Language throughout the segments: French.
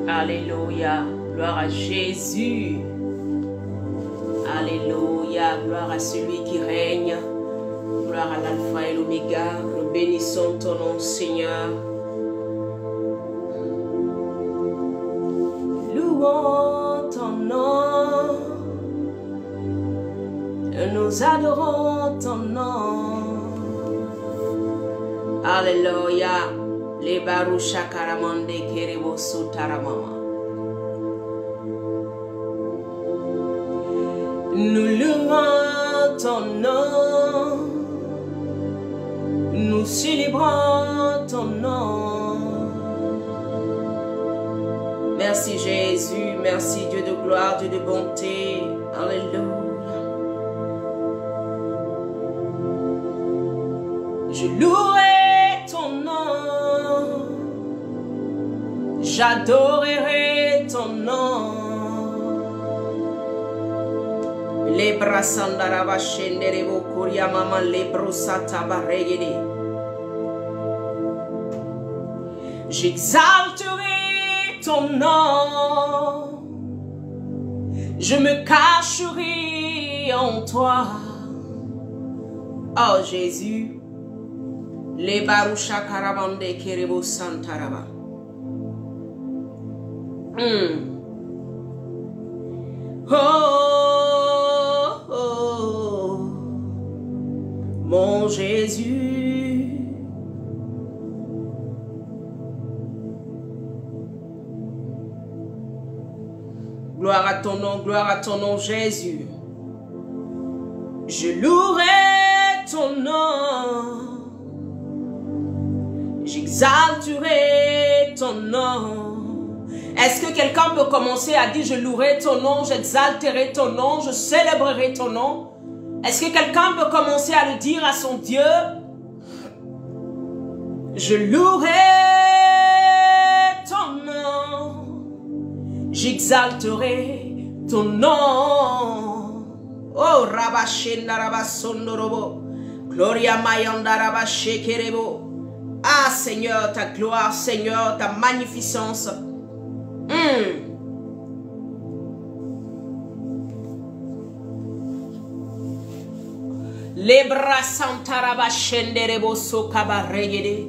Alléluia. Gloire à Jésus. Alléluia. Gloire à celui qui règne. Gloire à l'alpha et l'oméga. Nous bénissons ton nom, Seigneur. Louons ton nom. Nous adorons ton nom. Alléluia. Les barusha karamande kerebo sutaramama. Nous louons ton nom. Nous célébrons ton nom. Merci Jésus, merci Dieu de gloire, Dieu de bonté. Alléluia. Je louerai ton nom, j'adorerai ton nom. Les brassandaraba shenderebo kuria mama les brosata baregede. J'exalterai ton nom, je me cacherai en toi. Oh Jésus. Les barusha karabande kerebo santaraba. Oh, oh, mon Jésus. Gloire à ton nom Jésus. Je louerai ton nom. J'exalterai ton nom. Est-ce que quelqu'un peut commencer à dire je louerai ton nom, j'exalterai ton nom, je célébrerai ton nom? Est-ce que quelqu'un peut commencer à le dire à son Dieu? Je louerai ton nom, j'exalterai ton nom. Oh Rabashenda Rabasondorobo, Gloria Mayanda Rabashekerebo. Ah Seigneur, ta gloire, Seigneur, ta magnificence. Les bras santaraba shenderebo sokaba regede.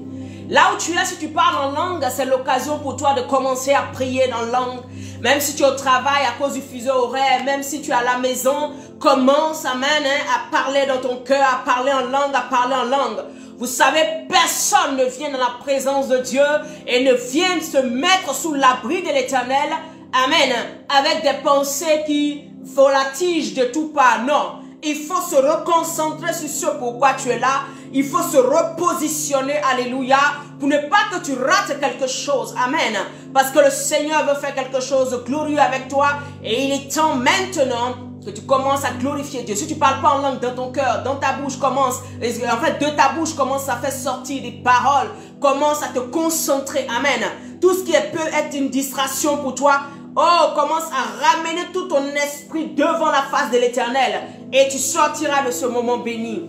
Là où tu es, si tu parles en langue, c'est l'occasion pour toi de commencer à prier dans la langue. Même si tu es au travail à cause du fuseau horaire, même si tu es à la maison, commence, amen, à parler dans ton cœur, à parler en langue, à parler en langue. Vous savez, personne ne vient dans la présence de Dieu et ne vient se mettre sous l'abri de l'Éternel, amen, avec des pensées qui volatigent de tout part. Non, il faut se reconcentrer sur ce pourquoi tu es là. Il faut se repositionner, alléluia, pour ne pas que tu rates quelque chose, amen. Parce que le Seigneur veut faire quelque chose de glorieux avec toi et il est temps maintenant que tu commences à glorifier Dieu. Si tu ne parles pas en langue dans ton cœur, dans ta bouche commence, en fait de ta bouche commence à faire sortir des paroles, commence à te concentrer, amen. Tout ce qui peut être une distraction pour toi, oh, commence à ramener tout ton esprit devant la face de l'Éternel et tu sortiras de ce moment béni.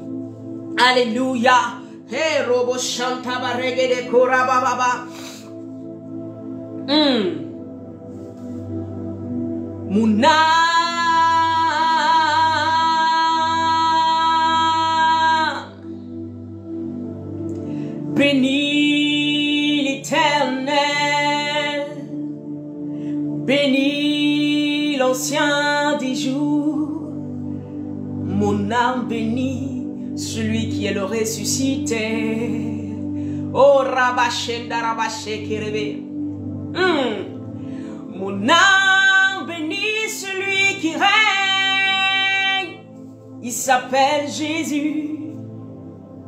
Alléluia. Hey, robo shanta baregede korababa. Muna. Bénis l'Éternel, bénis l'ancien des jours, mon âme bénit celui qui est le ressuscité. Oh Rabashenda Rabashe Kerebe. Mon âme bénit celui qui règne, il s'appelle Jésus,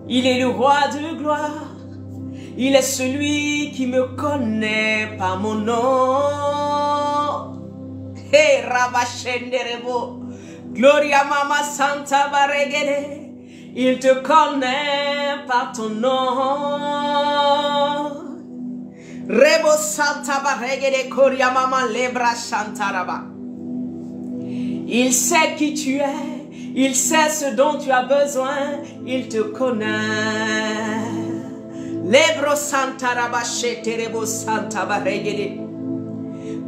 il est le roi de gloire. Il est celui qui me connaît par mon nom. Hey, Rabashenderebo. Gloria Mama Santa Baregede. Il te connaît par ton nom. Rebo Santa Baregede Gloria Mama Lebra Santaraba. Il sait qui tu es. Il sait ce dont tu as besoin. Il te connaît. Lebro Santa Rabashete Rebo Santa Baregede.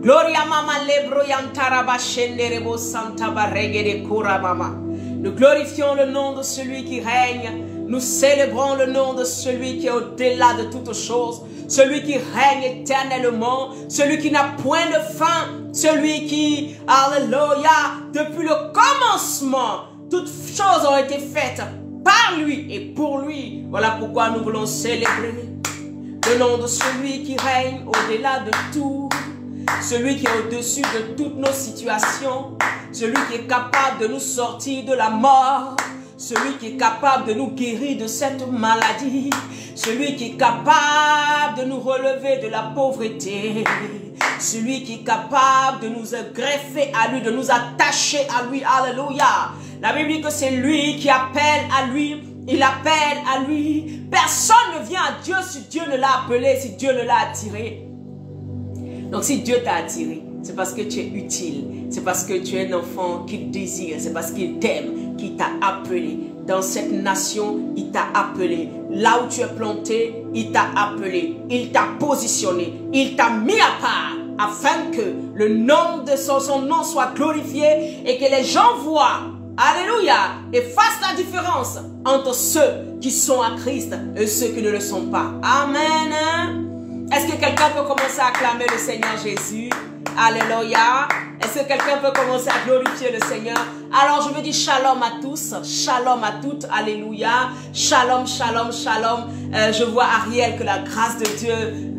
Gloria Mama Lebro Yantarabashende Rebo Santa Baregede Kura Mama. Nous glorifions le nom de celui qui règne. Nous célébrons le nom de celui qui est au-delà de toutes choses. Celui qui règne éternellement. Celui qui n'a point de fin. Celui qui, alléluia, depuis le commencement, toutes choses ont été faites par lui et pour lui. Voilà pourquoi nous voulons célébrer le nom de celui qui règne au-delà de tout. Celui qui est au-dessus de toutes nos situations. Celui qui est capable de nous sortir de la mort. Celui qui est capable de nous guérir de cette maladie. Celui qui est capable de nous relever de la pauvreté. Celui qui est capable de nous greffer à lui, de nous attacher à lui. Alléluia. La Bible dit que c'est lui qui appelle à lui. Il appelle à lui. Personne ne vient à Dieu si Dieu ne l'a appelé, si Dieu ne l'a attiré. Donc si Dieu t'a attiré, c'est parce que tu es utile. C'est parce que tu es un enfant qu'il désire. C'est parce qu'il t'aime, qu'il t'a appelé. Dans cette nation, il t'a appelé. Là où tu es planté, il t'a appelé. Il t'a positionné. Il t'a mis à part afin que le nom de son nom soit glorifié et que les gens voient, alléluia, et fassent la différence entre ceux qui sont à Christ et ceux qui ne le sont pas. Amen. Est-ce que quelqu'un peut commencer à acclamer le Seigneur Jésus? Alléluia. Est-ce que quelqu'un peut commencer à glorifier le Seigneur? Alors je veux dire shalom à tous, shalom à toutes, alléluia. Shalom, shalom, shalom. Je vois Ariel, que la grâce de Dieu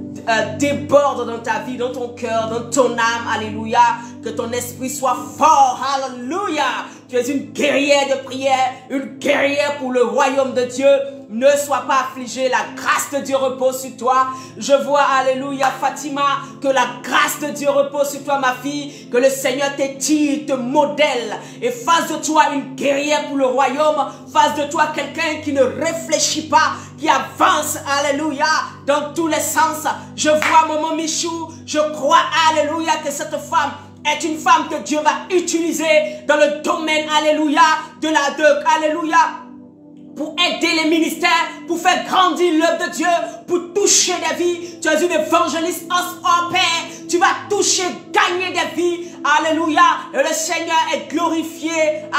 déborde dans ta vie, dans ton cœur, dans ton âme, alléluia. Que ton esprit soit fort, alléluia. Tu es une guerrière de prière, une guerrière pour le royaume de Dieu. Ne sois pas affligé, la grâce de Dieu repose sur toi. Je vois, alléluia, Fatima, que la grâce de Dieu repose sur toi, ma fille. Que le Seigneur t'étire, te modèle et fasse de toi une guerrière pour le royaume. Fasse de toi quelqu'un qui ne réfléchit pas, qui avance, alléluia, dans tous les sens. Je vois Maman Michou, je crois, alléluia, que cette femme est une femme que Dieu va utiliser dans le domaine, alléluia, alléluia, pour aider les ministères, pour faire grandir l'œuvre de Dieu, pour toucher des vies. Tu es une évangéliste hors pair. Tu vas toucher, gagner des vies. Alléluia. Et le Seigneur est glorifié.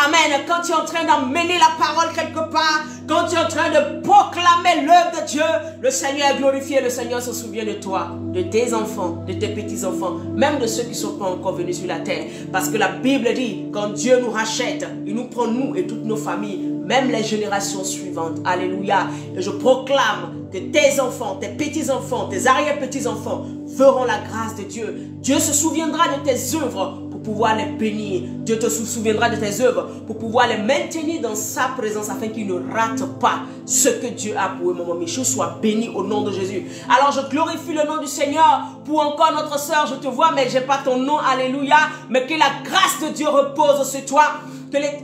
Amen. Quand tu es en train d'emmener la parole quelque part, quand tu es en train de proclamer l'œuvre de Dieu, le Seigneur est glorifié. Le Seigneur se souvient de toi, de tes enfants, de tes petits-enfants, même de ceux qui ne sont pas encore venus sur la terre. Parce que la Bible dit, quand Dieu nous rachète, il nous prend, nous et toutes nos familles, même les générations suivantes. Alléluia. Et je proclame que tes enfants, tes petits-enfants, tes arrière-petits-enfants feront la grâce de Dieu. Dieu se souviendra de tes œuvres pour pouvoir les bénir. Dieu te souviendra de tes œuvres pour pouvoir les maintenir dans sa présence afin qu'ils ne ratent pas ce que Dieu a pour eux. Maman Michou, sois béni au nom de Jésus. Alors je glorifie le nom du Seigneur pour encore notre soeur. Je te vois mais je n'ai pas ton nom. Alléluia. Mais que la grâce de Dieu repose sur toi. Que les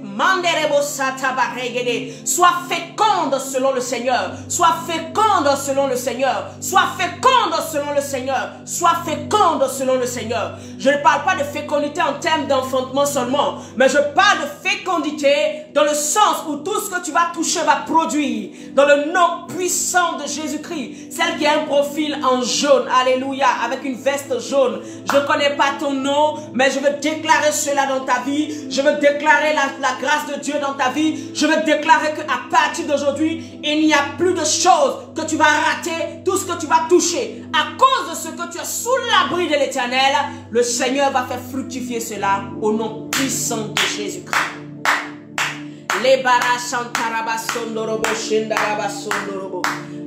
sois féconde selon le Seigneur. Sois féconde selon le Seigneur. Sois féconde selon le Seigneur. Sois féconde selon le Seigneur. Je ne parle pas de fécondité en termes d'enfantement seulement. Mais je parle de fécondité dans le sens où tout ce que tu vas toucher va produire. Dans le nom puissant de Jésus-Christ. Celle qui a un profil en jaune. Alléluia. Avec une veste jaune. Je ne connais pas ton nom. Mais je veux déclarer cela dans ta vie. Je veux déclarer la grâce de Dieu dans ta vie. Je veux déclarer qu'à partir d'aujourd'hui, il n'y a plus de choses que tu vas rater. Tout ce que tu vas toucher, à cause de ce que tu es sous l'abri de l'Éternel, le Seigneur va faire fructifier cela au nom puissant de Jésus-Christ.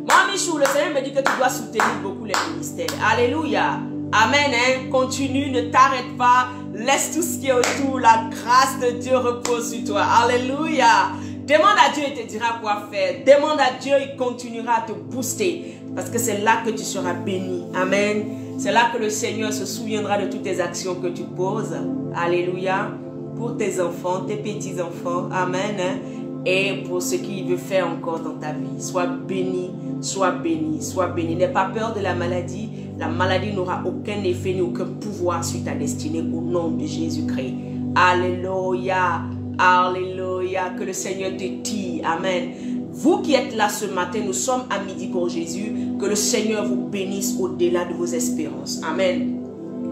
Mamichou, le Seigneur me dit que tu dois soutenir beaucoup les ministères. Alléluia. Amen. Hein? Continue, ne t'arrête pas. Laisse tout ce qui est autour. La grâce de Dieu repose sur toi. Alléluia. Demande à Dieu, il te dira quoi faire. Demande à Dieu, il continuera à te booster. Parce que c'est là que tu seras béni. Amen. C'est là que le Seigneur se souviendra de toutes tes actions que tu poses. Alléluia. Pour tes enfants, tes petits-enfants. Amen. Hein? Et pour ce qu'il veut faire encore dans ta vie. Sois béni, sois béni, sois béni. N'aie pas peur de la maladie. La maladie n'aura aucun effet ni aucun pouvoir sur ta destinée au nom de Jésus-Christ. Alléluia. Alléluia. Que le Seigneur te tire. Amen. Vous qui êtes là ce matin, nous sommes à midi pour Jésus. Que le Seigneur vous bénisse au-delà de vos espérances. Amen.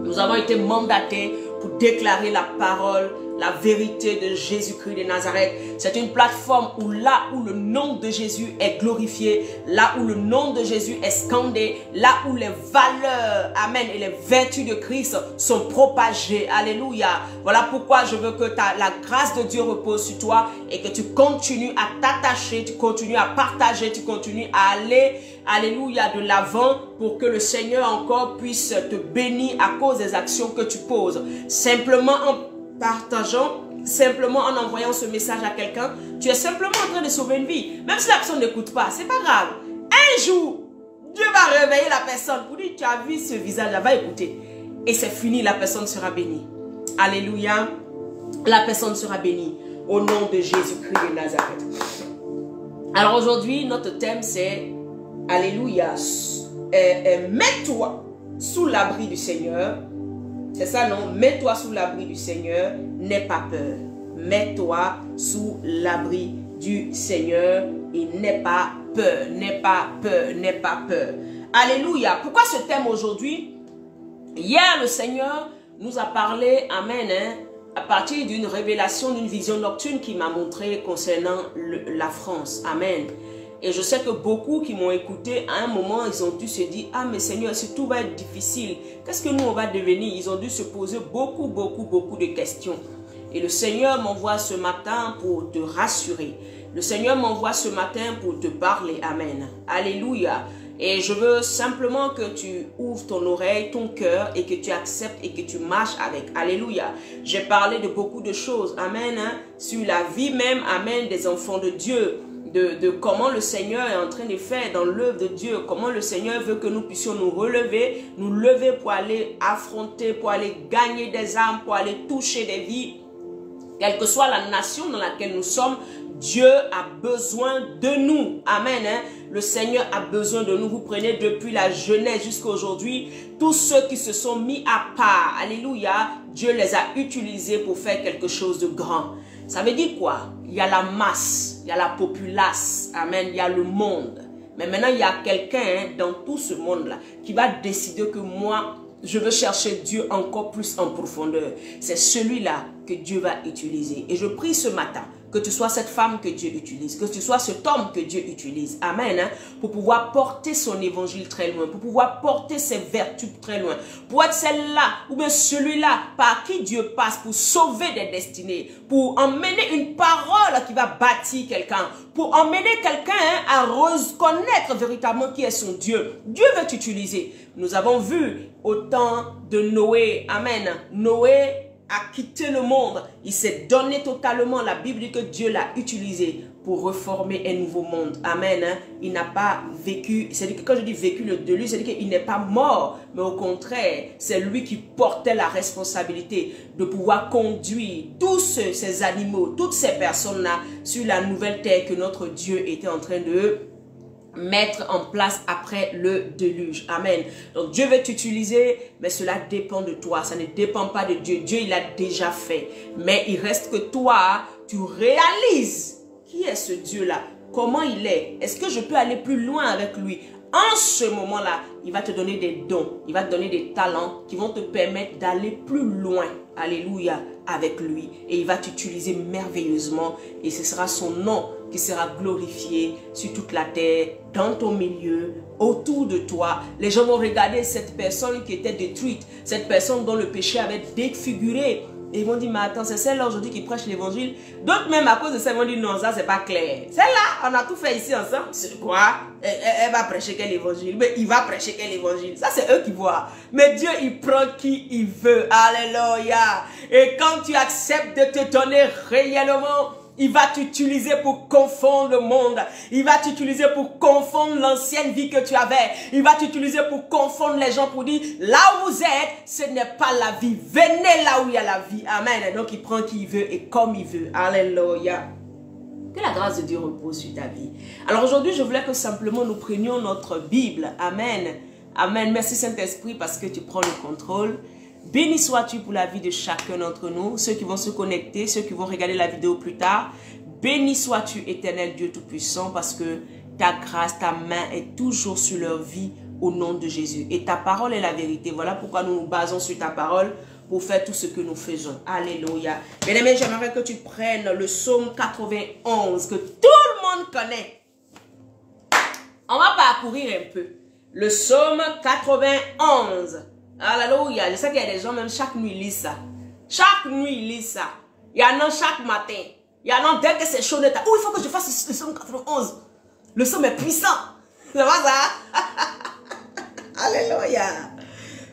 Nous avons été mandatés pour déclarer la parole, la vérité de Jésus-Christ de Nazareth. C'est une plateforme où là où le nom de Jésus est glorifié, là où le nom de Jésus est scandé, là où les valeurs, amen, et les vertus de Christ sont propagées. Alléluia. Voilà pourquoi je veux que la grâce de Dieu repose sur toi et que tu continues à t'attacher, tu continues à partager, tu continues à aller, alléluia, de l'avant pour que le Seigneur encore puisse te bénir à cause des actions que tu poses. Simplement en partageant, simplement en envoyant ce message à quelqu'un, tu es simplement en train de sauver une vie. Même si la personne n'écoute pas, c'est pas grave. Un jour, Dieu va réveiller la personne pour dire, tu as vu ce visage-là, va écouter. Et c'est fini, la personne sera bénie. Alléluia. La personne sera bénie au nom de Jésus-Christ de Nazareth. Alors aujourd'hui, notre thème c'est, alléluia, mets-toi sous l'abri du Seigneur. C'est ça, non? Mets-toi sous l'abri du Seigneur, n'aie pas peur. Mets-toi sous l'abri du Seigneur et n'aie pas peur, n'aie pas peur, n'aie pas peur. Alléluia. Pourquoi ce thème aujourd'hui? Hier, le Seigneur nous a parlé, amen, à partir d'une révélation, d'une vision nocturne qu'il m'a montré concernant la France. Amen. Et je sais que beaucoup qui m'ont écouté, à un moment, ils ont dû se dire, ah mais Seigneur, si tout va être difficile, qu'est-ce que nous on va devenir? Ils ont dû se poser beaucoup de questions. Et le Seigneur m'envoie ce matin pour te rassurer. Le Seigneur m'envoie ce matin pour te parler. Amen. Alléluia. Et je veux simplement que tu ouvres ton oreille, ton cœur et que tu acceptes et que tu marches avec. Alléluia. J'ai parlé de beaucoup de choses. Amen. Sur la vie même. Amen. Des enfants de Dieu. De comment le Seigneur est en train de faire dans l'œuvre de Dieu, comment le Seigneur veut que nous puissions nous lever pour aller affronter, pour aller gagner des âmes, pour aller toucher des vies. Quelle que soit la nation dans laquelle nous sommes, Dieu a besoin de nous. Amen. Le Seigneur a besoin de nous. Vous prenez depuis la jeunesse jusqu'à aujourd'hui, tous ceux qui se sont mis à part, alléluia, Dieu les a utilisés pour faire quelque chose de grand. Ça veut dire quoi? Il y a la masse, il y a la populace, amen, il y a le monde. Mais maintenant, il y a quelqu'un dans tout ce monde-là qui va décider que moi, je veux chercher Dieu encore plus en profondeur. C'est celui-là que Dieu va utiliser. Et je prie ce matin que tu sois cette femme que Dieu utilise, que tu sois cet homme que Dieu utilise. Amen. Pour pouvoir porter son évangile très loin, pour pouvoir porter ses vertus très loin, pour être celle-là ou bien celui-là par qui Dieu passe pour sauver des destinées, pour emmener une parole qui va bâtir quelqu'un, pour emmener quelqu'un à reconnaître véritablement qui est son Dieu. Dieu veut t'utiliser. Nous avons vu au temps de Noé, amen, Noé a quitté le monde, il s'est donné totalement, la Bible dit que Dieu l'a utilisé pour reformer un nouveau monde. Amen. Il n'a pas vécu, c'est-à-dire que quand je dis vécu le déluge, c'est-à-dire qu'il n'est pas mort, mais au contraire, c'est lui qui portait la responsabilité de pouvoir conduire tous ces animaux, toutes ces personnes-là sur la nouvelle terre que notre Dieu était en train de mettre en place après le déluge. Amen. Donc Dieu veut t'utiliser, mais cela dépend de toi. Ça ne dépend pas de Dieu. Dieu, il l'a déjà fait. Mais il reste que toi, tu réalises qui est ce Dieu-là, comment il est. Est-ce que je peux aller plus loin avec lui? En ce moment-là, il va te donner des dons, il va te donner des talents qui vont te permettre d'aller plus loin, alléluia, avec lui. Et il va t'utiliser merveilleusement et ce sera son nom qui sera glorifié sur toute la terre, dans ton milieu, autour de toi. Les gens vont regarder cette personne qui était détruite, cette personne dont le péché avait défiguré. Et ils vont dire, mais attends, c'est celle-là aujourd'hui qui prêche l'évangile. D'autres même à cause de ça, ils vont dire, non, ça c'est pas clair. Celle-là, on a tout fait ici ensemble. C'est quoi? Elle va prêcher quel évangile? Mais il va prêcher quel évangile? Ça c'est eux qui voient. Mais Dieu, il prend qui il veut. Alléluia. Et quand tu acceptes de te donner réellement, il va t'utiliser pour confondre le monde. Il va t'utiliser pour confondre l'ancienne vie que tu avais. Il va t'utiliser pour confondre les gens, pour dire, là où vous êtes, ce n'est pas la vie. Venez là où il y a la vie. Amen. Donc il prend qui il veut et comme il veut. Alléluia. Que la grâce de Dieu repose sur ta vie. Alors aujourd'hui, je voulais que simplement nous prenions notre Bible. Amen. Amen. Merci Saint-Esprit parce que tu prends le contrôle. Béni sois-tu pour la vie de chacun d'entre nous, ceux qui vont se connecter, ceux qui vont regarder la vidéo plus tard. Béni sois-tu, éternel Dieu Tout-Puissant, parce que ta grâce, ta main est toujours sur leur vie au nom de Jésus. Et ta parole est la vérité. Voilà pourquoi nous nous basons sur ta parole pour faire tout ce que nous faisons. Alléluia. Bien-aimés, j'aimerais que tu prennes le psaume 91 que tout le monde connaît. On va parcourir un peu. Le psaume 91. Alléluia. Je sais qu'il y a des gens, même chaque nuit, ils lisent ça. Chaque nuit, ils lisent ça. Il y en a chaque matin. Il y en a dès que c'est chaud. Oh, il faut que je fasse le psaume 91. Le psaume est puissant. C'est pas ça? Alléluia.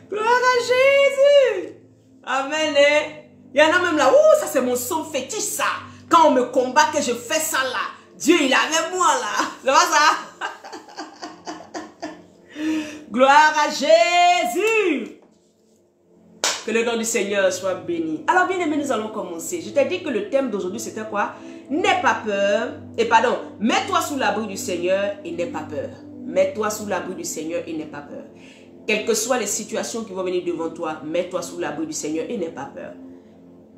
Gloire à Jésus. Amen. Il y en a même là. Oh, ça c'est mon psaume fétiche, ça. Quand on me combat, que je fais ça là. Dieu, il est avec moi là. C'est pas ça? Gloire à Jésus. Que le nom du Seigneur soit béni. Alors bien aimé, nous allons commencer. Je t'ai dit que le thème d'aujourd'hui c'était quoi? N'aie pas peur. Et pardon, mets-toi sous l'abri du Seigneur et n'aie pas peur. Mets-toi sous l'abri du Seigneur et n'aie pas peur. Quelles que soient les situations qui vont venir devant toi, mets-toi sous l'abri du Seigneur et n'aie pas peur.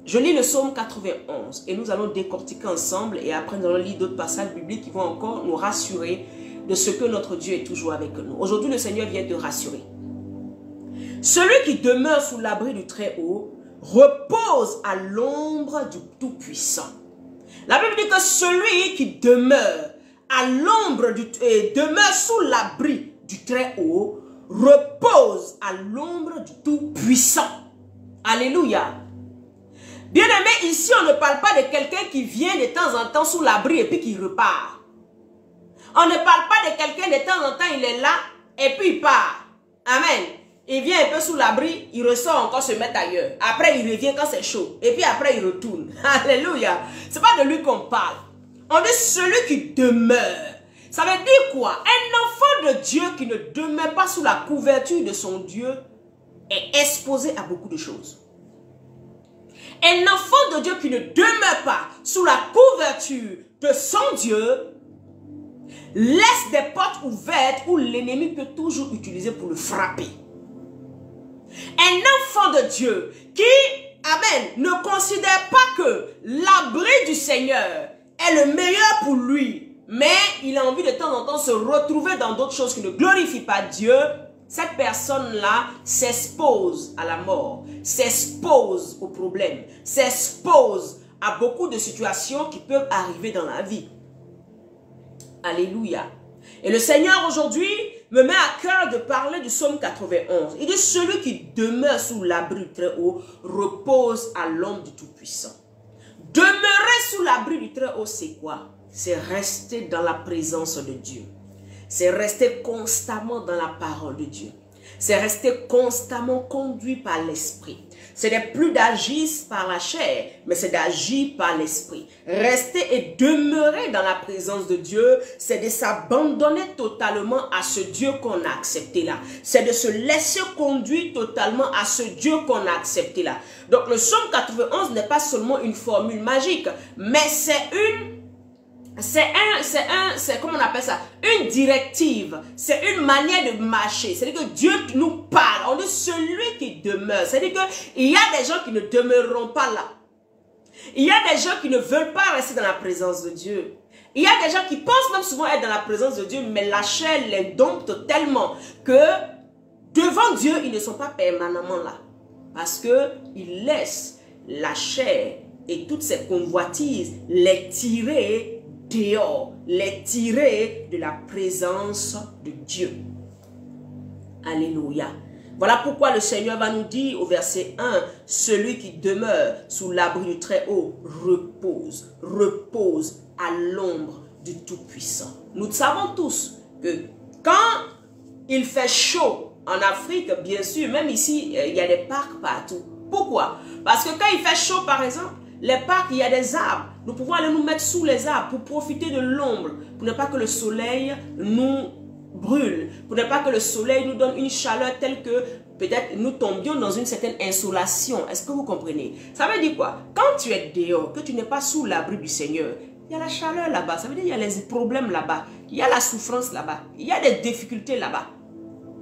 Je lis le psaume 91 et nous allons décortiquer ensemble et après nous allons lire d'autres passages bibliques qui vont encore nous rassurer de ce que notre Dieu est toujours avec nous. Aujourd'hui, le Seigneur vient te rassurer. Celui qui demeure sous l'abri du Très-Haut repose à l'ombre du Tout-Puissant. La Bible dit que celui qui demeure à l'ombre demeure sous l'abri du Très-Haut repose à l'ombre du Tout-Puissant. Alléluia. Bien-aimé, ici on ne parle pas de quelqu'un qui vient de temps en temps sous l'abri et puis qui repart. On ne parle pas de quelqu'un de temps en temps, il est là et puis il part. Amen. Il vient un peu sous l'abri, il ressort encore se mettre ailleurs. Après, il revient quand c'est chaud. Et puis après, il retourne. Alléluia. C'est pas de lui qu'on parle. On dit celui qui demeure. Ça veut dire quoi? Un enfant de Dieu qui ne demeure pas sous la couverture de son Dieu est exposé à beaucoup de choses. Un enfant de Dieu qui ne demeure pas sous la couverture de son Dieu laisse des portes ouvertes où l'ennemi peut toujours utiliser pour le frapper. Un enfant de Dieu qui, amen, ne considère pas que l'abri du Seigneur est le meilleur pour lui, mais il a envie de temps en temps se retrouver dans d'autres choses qui ne glorifient pas Dieu, cette personne-là s'expose à la mort, s'expose aux problèmes, s'expose à beaucoup de situations qui peuvent arriver dans la vie. Alléluia. Et le Seigneur aujourd'hui me met à cœur de parler du psaume 91. Il dit celui qui demeure sous l'abri du Très-Haut repose à l'ombre du Tout-Puissant. Demeurer sous l'abri du Très-Haut, c'est quoi? C'est rester dans la présence de Dieu. C'est rester constamment dans la parole de Dieu. C'est rester constamment conduit par l'Esprit. Ce n'est plus d'agir par la chair, mais c'est d'agir par l'Esprit. Rester et demeurer dans la présence de Dieu, c'est de s'abandonner totalement à ce Dieu qu'on a accepté là. C'est de se laisser conduire totalement à ce Dieu qu'on a accepté là. Donc le psaume 91 n'est pas seulement une formule magique, mais c'est comment on appelle ça? Une directive. C'est une manière de marcher. C'est-à-dire que Dieu nous parle. On dit celui qui demeure. C'est-à-dire qu'il y a des gens qui ne demeureront pas là. Il y a des gens qui ne veulent pas rester dans la présence de Dieu. Il y a des gens qui pensent même souvent être dans la présence de Dieu, mais la chair les dompte tellement que devant Dieu, ils ne sont pas permanemment là. Parce qu'ils laissent la chair et toutes ces convoitises les tirer dehors, les tirer de la présence de Dieu. Alléluia. Voilà pourquoi le Seigneur va nous dire au verset 1, celui qui demeure sous l'abri du Très-Haut repose, repose à l'ombre du Tout-Puissant. Nous savons tous que quand il fait chaud en Afrique, bien sûr, même ici, il y a des parcs partout. Pourquoi? Parce que quand il fait chaud, par exemple, les parcs, il y a des arbres. Nous pouvons aller nous mettre sous les arbres pour profiter de l'ombre, pour ne pas que le soleil nous brûle, pour ne pas que le soleil nous donne une chaleur telle que peut-être nous tombions dans une certaine insolation. Est-ce que vous comprenez? Ça veut dire quoi? Quand tu es dehors, que tu n'es pas sous l'abri du Seigneur, il y a la chaleur là-bas, ça veut dire qu'il y a les problèmes là-bas, il y a la souffrance là-bas, il y a des difficultés là-bas.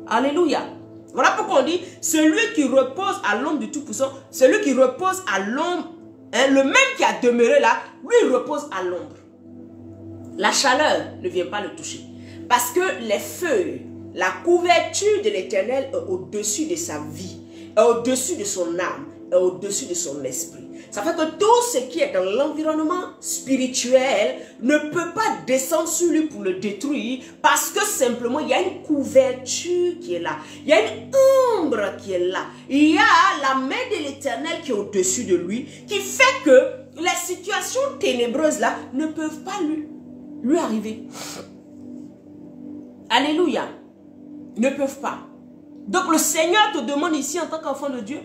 Alléluia. Voilà pourquoi on dit, celui qui repose à l'ombre du Tout-Puissant, celui qui repose à l'ombre hein, le même qui a demeuré là, lui repose à l'ombre. La chaleur ne vient pas le toucher. Parce que les feuilles, la couverture de l'Éternel est au-dessus de sa vie, est au-dessus de son âme, est au-dessus de son esprit. Ça fait que tout ce qui est dans l'environnement spirituel ne peut pas descendre sur lui pour le détruire parce que simplement il y a une couverture qui est là. Il y a une ombre qui est là. Il y a la main de l'Éternel qui est au-dessus de lui qui fait que les situations ténébreuses là ne peuvent pas lui arriver. Alléluia. Ne peuvent pas. Donc le Seigneur te demande ici en tant qu'enfant de Dieu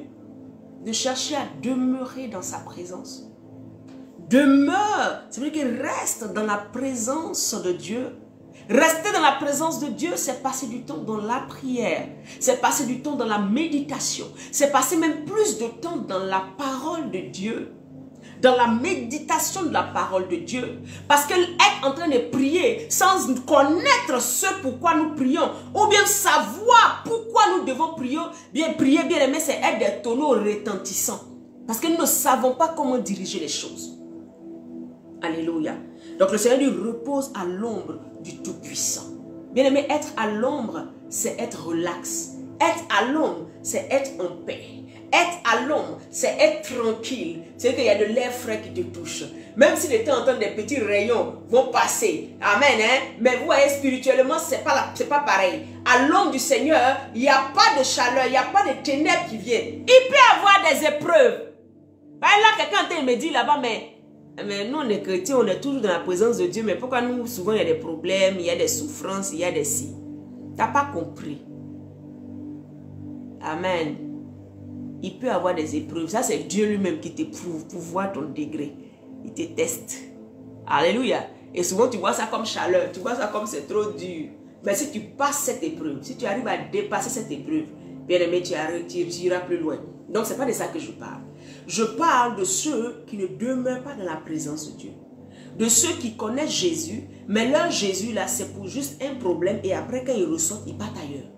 de chercher à demeurer dans sa présence. Demeure, c'est vrai qu'il reste dans la présence de Dieu. Rester dans la présence de Dieu, c'est passer du temps dans la prière. C'est passer du temps dans la méditation. C'est passer même plus de temps dans la parole de Dieu. Dans la méditation de la parole de Dieu. Parce qu'être en train de prier sans connaître ce pourquoi nous prions, ou bien savoir pourquoi nous devons prier, bien aimé, c'est être des tonneaux retentissants. Parce que nous ne savons pas comment diriger les choses. Alléluia. Donc le Seigneur lui repose à l'ombre du Tout-Puissant. Bien aimé, être à l'ombre, c'est être relax. Être à l'ombre, c'est être en paix. Être à l'ombre, c'est être tranquille. C'est qu'il y a de l'air frais qui te touche. Même si de temps en temps, des petits rayons vont passer. Amen. Hein? Mais vous voyez, spirituellement, c'est pas pareil. À l'ombre du Seigneur, il n'y a pas de chaleur, il n'y a pas de ténèbres qui viennent. Il peut y avoir des épreuves. Là, quelqu'un me dit là-bas, mais nous, on est chrétiens, on est toujours dans la présence de Dieu. Mais pourquoi nous, souvent, il y a des problèmes, il y a des souffrances, il y a des si. Tu n'as pas compris. Amen. Il peut avoir des épreuves. Ça, c'est Dieu lui-même qui t'éprouve pour voir ton degré. Il te teste. Alléluia. Et souvent, tu vois ça comme chaleur. Tu vois ça comme c'est trop dur. Mais si tu passes cette épreuve, si tu arrives à dépasser cette épreuve, bien aimé, tu iras plus loin. Donc, ce n'est pas de ça que je parle. Je parle de ceux qui ne demeurent pas dans la présence de Dieu. De ceux qui connaissent Jésus, mais leur Jésus, là, c'est pour juste un problème. Et après, quand ils ressortent, ils partent ailleurs.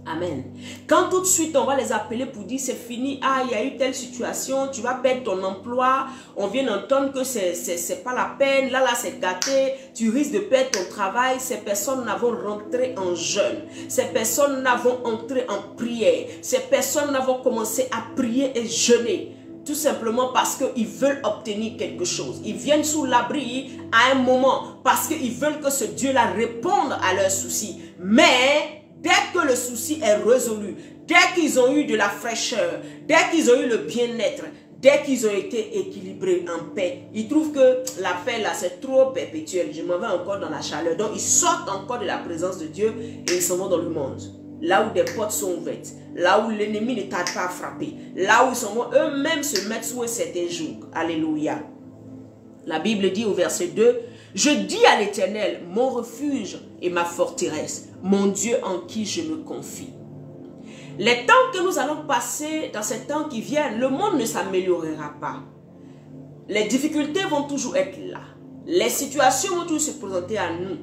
Amen. Quand tout de suite on va les appeler pour dire c'est fini, ah il y a eu telle situation, tu vas perdre ton emploi, on vient d'entendre que c'est pas la peine, là c'est gâté, tu risques de perdre ton travail, ces personnes n'avont rentré en jeûne, ces personnes n'avont entré en prière, ces personnes n'avont commencé à prier et jeûner. Tout simplement parce qu'ils veulent obtenir quelque chose. Ils viennent sous l'abri à un moment parce qu'ils veulent que ce Dieu-là réponde à leurs soucis. Mais dès que le souci est résolu, dès qu'ils ont eu de la fraîcheur, dès qu'ils ont eu le bien-être, dès qu'ils ont été équilibrés en paix, ils trouvent que la paix là c'est trop perpétuel. Je m'en vais encore dans la chaleur. Donc ils sortent encore de la présence de Dieu et ils s'en vont dans le monde. Là où des portes sont ouvertes, là où l'ennemi ne tarde pas à frapper, là où ils s'en vont eux-mêmes se mettre sous un certain joug. Alléluia. La Bible dit au verset 2, « Je dis à l'Éternel, mon refuge et ma forteresse, mon Dieu en qui je me confie. » Les temps que nous allons passer, dans ces temps qui viennent, le monde ne s'améliorera pas. Les difficultés vont toujours être là. Les situations vont toujours se présenter à nous.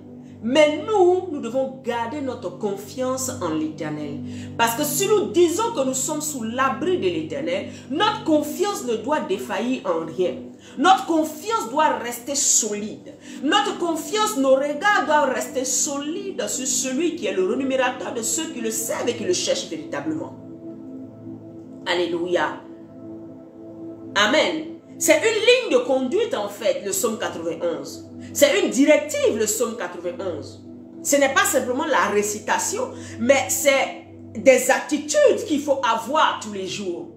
Mais nous devons garder notre confiance en l'Éternel. Parce que si nous disons que nous sommes sous l'abri de l'Éternel, notre confiance ne doit défaillir en rien. Notre confiance doit rester solide. Notre confiance, nos regards doivent rester solides sur celui qui est le rémunérateur de ceux qui le servent et qui le cherchent véritablement. Alléluia. Amen. C'est une ligne de conduite en fait, le psaume 91. C'est une directive, le psaume 91. Ce n'est pas simplement la récitation, mais c'est des attitudes qu'il faut avoir tous les jours.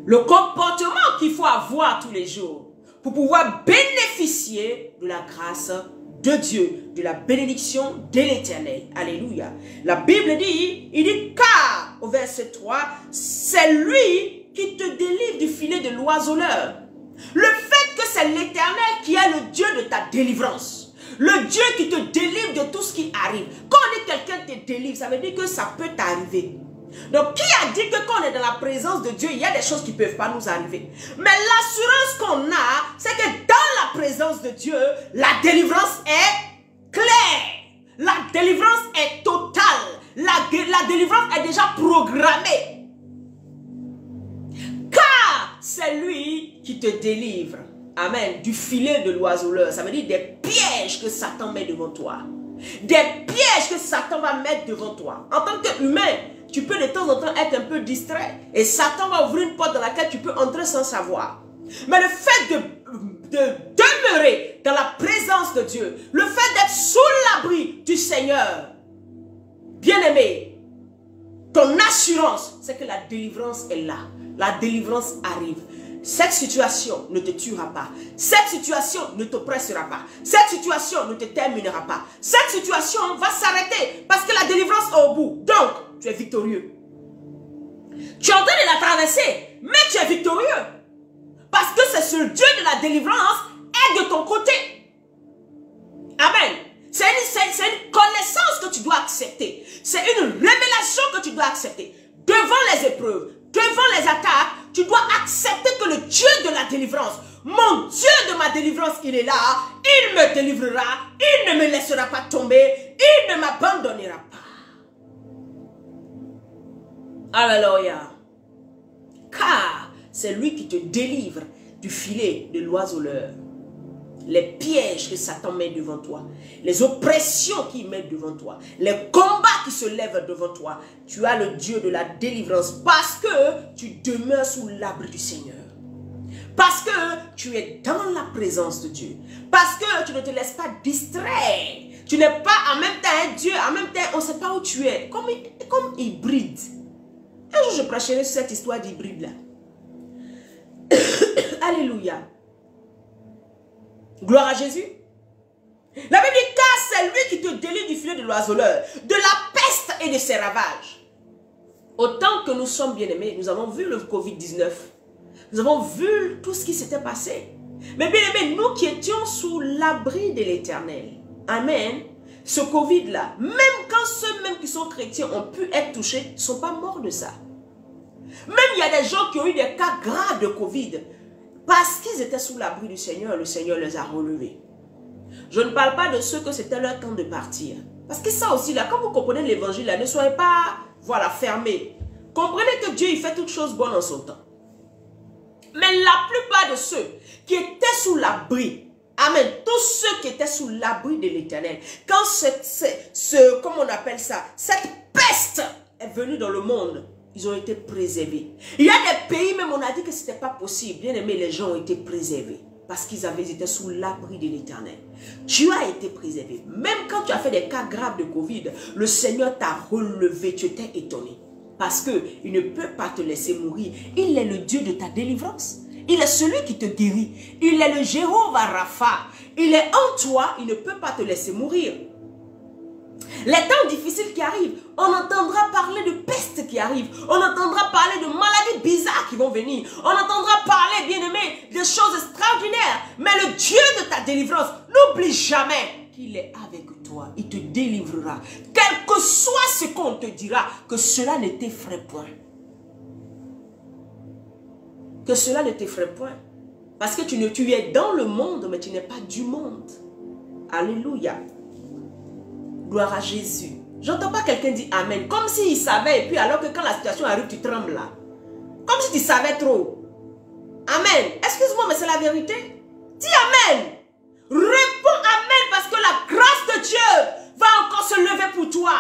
Le comportement qu'il faut avoir tous les jours pour pouvoir bénéficier de la grâce de Dieu, de la bénédiction de l'Éternel. Alléluia. La Bible dit, il dit car, au verset 3, c'est lui qui te délivre du filet de l'oiseleur. Le fait que c'est l'Éternel qui est le Dieu de ta délivrance. Le Dieu qui te délivre de tout ce qui arrive. Quand on dit quelqu'un te délivre, ça veut dire que ça peut t'arriver. Donc, qui a dit que quand on est dans la présence de Dieu, il y a des choses qui ne peuvent pas nous arriver? Mais l'assurance qu'on a, c'est que dans la présence de Dieu, la délivrance est claire. La délivrance est totale. La délivrance est déjà programmée. Car c'est lui qui te délivre. Amen. Du filet de l'oiseleur. Ça veut dire des pièges que Satan met devant toi. Des pièges que Satan va mettre devant toi. En tant qu'humain, tu peux de temps en temps être un peu distrait. Et Satan va ouvrir une porte dans laquelle tu peux entrer sans savoir. Mais le fait de demeurer dans la présence de Dieu, le fait d'être sous l'abri du Seigneur, bien-aimé, ton assurance, c'est que la délivrance est là. La délivrance arrive. Cette situation ne te tuera pas. Cette situation ne t'oppressera pas. Cette situation ne te terminera pas. Cette situation va s'arrêter parce que la délivrance est au bout. Donc, tu es victorieux. Tu es en train de la traverser, mais tu es victorieux. Parce que c'est ce Dieu de la délivrance est de ton côté. Amen. C'est une connaissance que tu dois accepter. C'est une révélation que tu dois accepter. Devant les épreuves, devant les attaques, tu dois accepter que le Dieu de la délivrance, mon Dieu de ma délivrance, il est là. Il me délivrera. Il ne me laissera pas tomber. Il ne m'abandonnera pas. Alléluia. Car c'est lui qui te délivre du filet de l'oiseleur. Les pièges que Satan met devant toi, les oppressions qu'il met devant toi, les combats qui se lèvent devant toi. Tu as le Dieu de la délivrance parce que tu demeures sous l'abri du Seigneur. Parce que tu es dans la présence de Dieu. Parce que tu ne te laisses pas distraire. Tu n'es pas en même temps un Dieu, en même temps on ne sait pas où tu es. Comme hybride. Un jour je prêcherai sur cette histoire d'hybride là. Alléluia. Gloire à Jésus. La Bible dit, car c'est lui qui te délivre du filet de l'oiseleur, de la peste et de ses ravages. Autant que nous sommes bien-aimés, nous avons vu le Covid-19. Nous avons vu tout ce qui s'était passé. Mais bien-aimés, nous qui étions sous l'abri de l'Éternel. Amen. Ce Covid-là, même quand ceux-mêmes qui sont chrétiens ont pu être touchés, ne sont pas morts de ça. Même il y a des gens qui ont eu des cas graves de Covid. Parce qu'ils étaient sous l'abri du Seigneur, le Seigneur les a relevés. Je ne parle pas de ceux que c'était leur temps de partir. Parce que ça aussi, là, quand vous comprenez l'évangile, là, ne soyez pas, voilà, fermés. Comprenez que Dieu, il fait toutes choses bonnes en son temps. Mais la plupart de ceux qui étaient sous l'abri, amen, tous ceux qui étaient sous l'abri de l'Éternel, quand comment on appelle ça, cette peste est venue dans le monde, ils ont été préservés. Il y a des pays, même on a dit que ce n'était pas possible. Bien aimé, les gens ont été préservés. Parce qu'ils étaient sous l'abri de l'Éternel. Tu as été préservé. Même quand tu as fait des cas graves de Covid, le Seigneur t'a relevé. Tu étais étonné. Parce qu'il ne peut pas te laisser mourir. Il est le Dieu de ta délivrance. Il est celui qui te guérit. Il est le Jéhovah Rapha. Il est en toi. Il ne peut pas te laisser mourir. Les temps difficiles qui arrivent, on entendra parler de peste qui arrive. On entendra parler de maladies bizarres qui vont venir. On entendra parler, bien-aimé, de choses extraordinaires. Mais le Dieu de ta délivrance, n'oublie jamais qu'il est avec toi. Il te délivrera. Quel que soit ce qu'on te dira, que cela ne t'effraie point. Que cela ne t'effraie point. Parce que tu es dans le monde, mais tu n'es pas du monde. Alléluia. Gloire à Jésus. J'entends pas quelqu'un dire Amen. Comme s'il savait, et puis alors que quand la situation arrive, tu trembles là. Comme si tu savais trop. Amen. Excuse-moi, mais c'est la vérité. Dis Amen. Réponds Amen parce que la grâce de Dieu va encore se lever pour toi.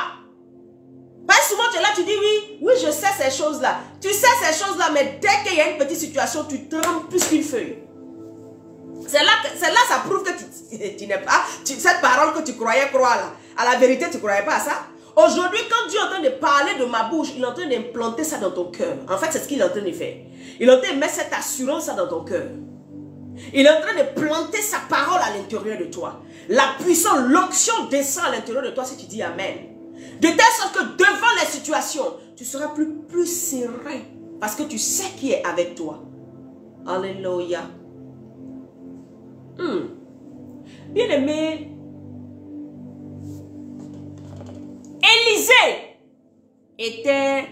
Parce que souvent tu es là, tu dis oui, je sais ces choses-là. Tu sais ces choses-là, mais dès qu'il y a une petite situation, tu trembles plus qu'une feuille. C'est là, ça prouve que tu n'es pas, cette parole que tu croyais croire là, à la vérité, tu ne croyais pas à ça. Aujourd'hui, quand Dieu est en train de parler de ma bouche, il est en train d'implanter ça dans ton cœur. En fait, c'est ce qu'il est en train de faire. Il est en train de mettre cette assurance dans ton cœur. Il est en train de planter sa parole à l'intérieur de toi. La puissance, l'onction descend à l'intérieur de toi si tu dis Amen. De telle sorte que devant les situations, tu seras plus serein. Parce que tu sais qui est avec toi. Alléluia. Bien-aimé, Élisée était,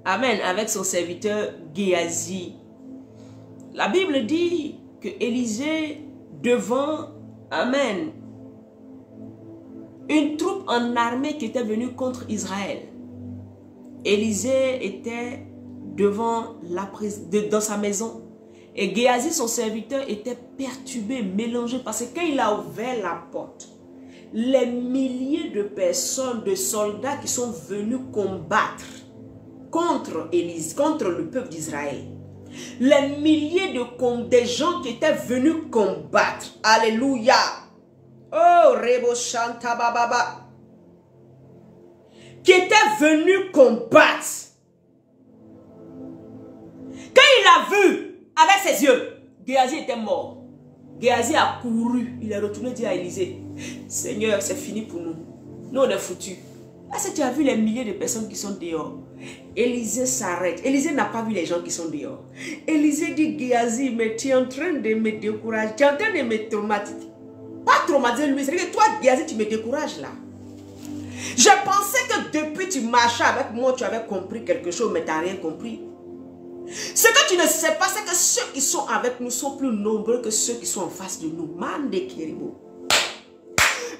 amen, avec son serviteur Géasi. La Bible dit que Élisée devant, amen, une troupe en armée qui était venue contre Israël. Élisée était devant dans sa maison. Et Géasi, son serviteur, était perturbé, mélangé, parce que quand il a ouvert la porte, les milliers de personnes, de soldats qui sont venus combattre contre Élise, contre le peuple d'Israël, les milliers de gens qui étaient venus combattre, alléluia, oh, Rebo Shanta Bababa, qui étaient venus combattre, quand il a vu avec ses yeux, Géasi était mort. Géasi a couru, il est retourné dire à Élisée, Seigneur, c'est fini pour nous. Nous, on est foutus. Est-ce que tu as vu les milliers de personnes qui sont dehors? Élisée s'arrête. Élisée n'a pas vu les gens qui sont dehors. Élisée dit, Géasi, mais tu es en train de me décourager. Tu es en train de me traumatiser. Pas traumatiser lui, c'est que toi, Géasi, tu me décourages là. Je pensais que depuis tu marchais avec moi, tu avais compris quelque chose, mais tu n'as rien compris. Ce que tu ne sais pas, c'est que ceux qui sont avec nous sont plus nombreux que ceux qui sont en face de nous. Mande Kiribo.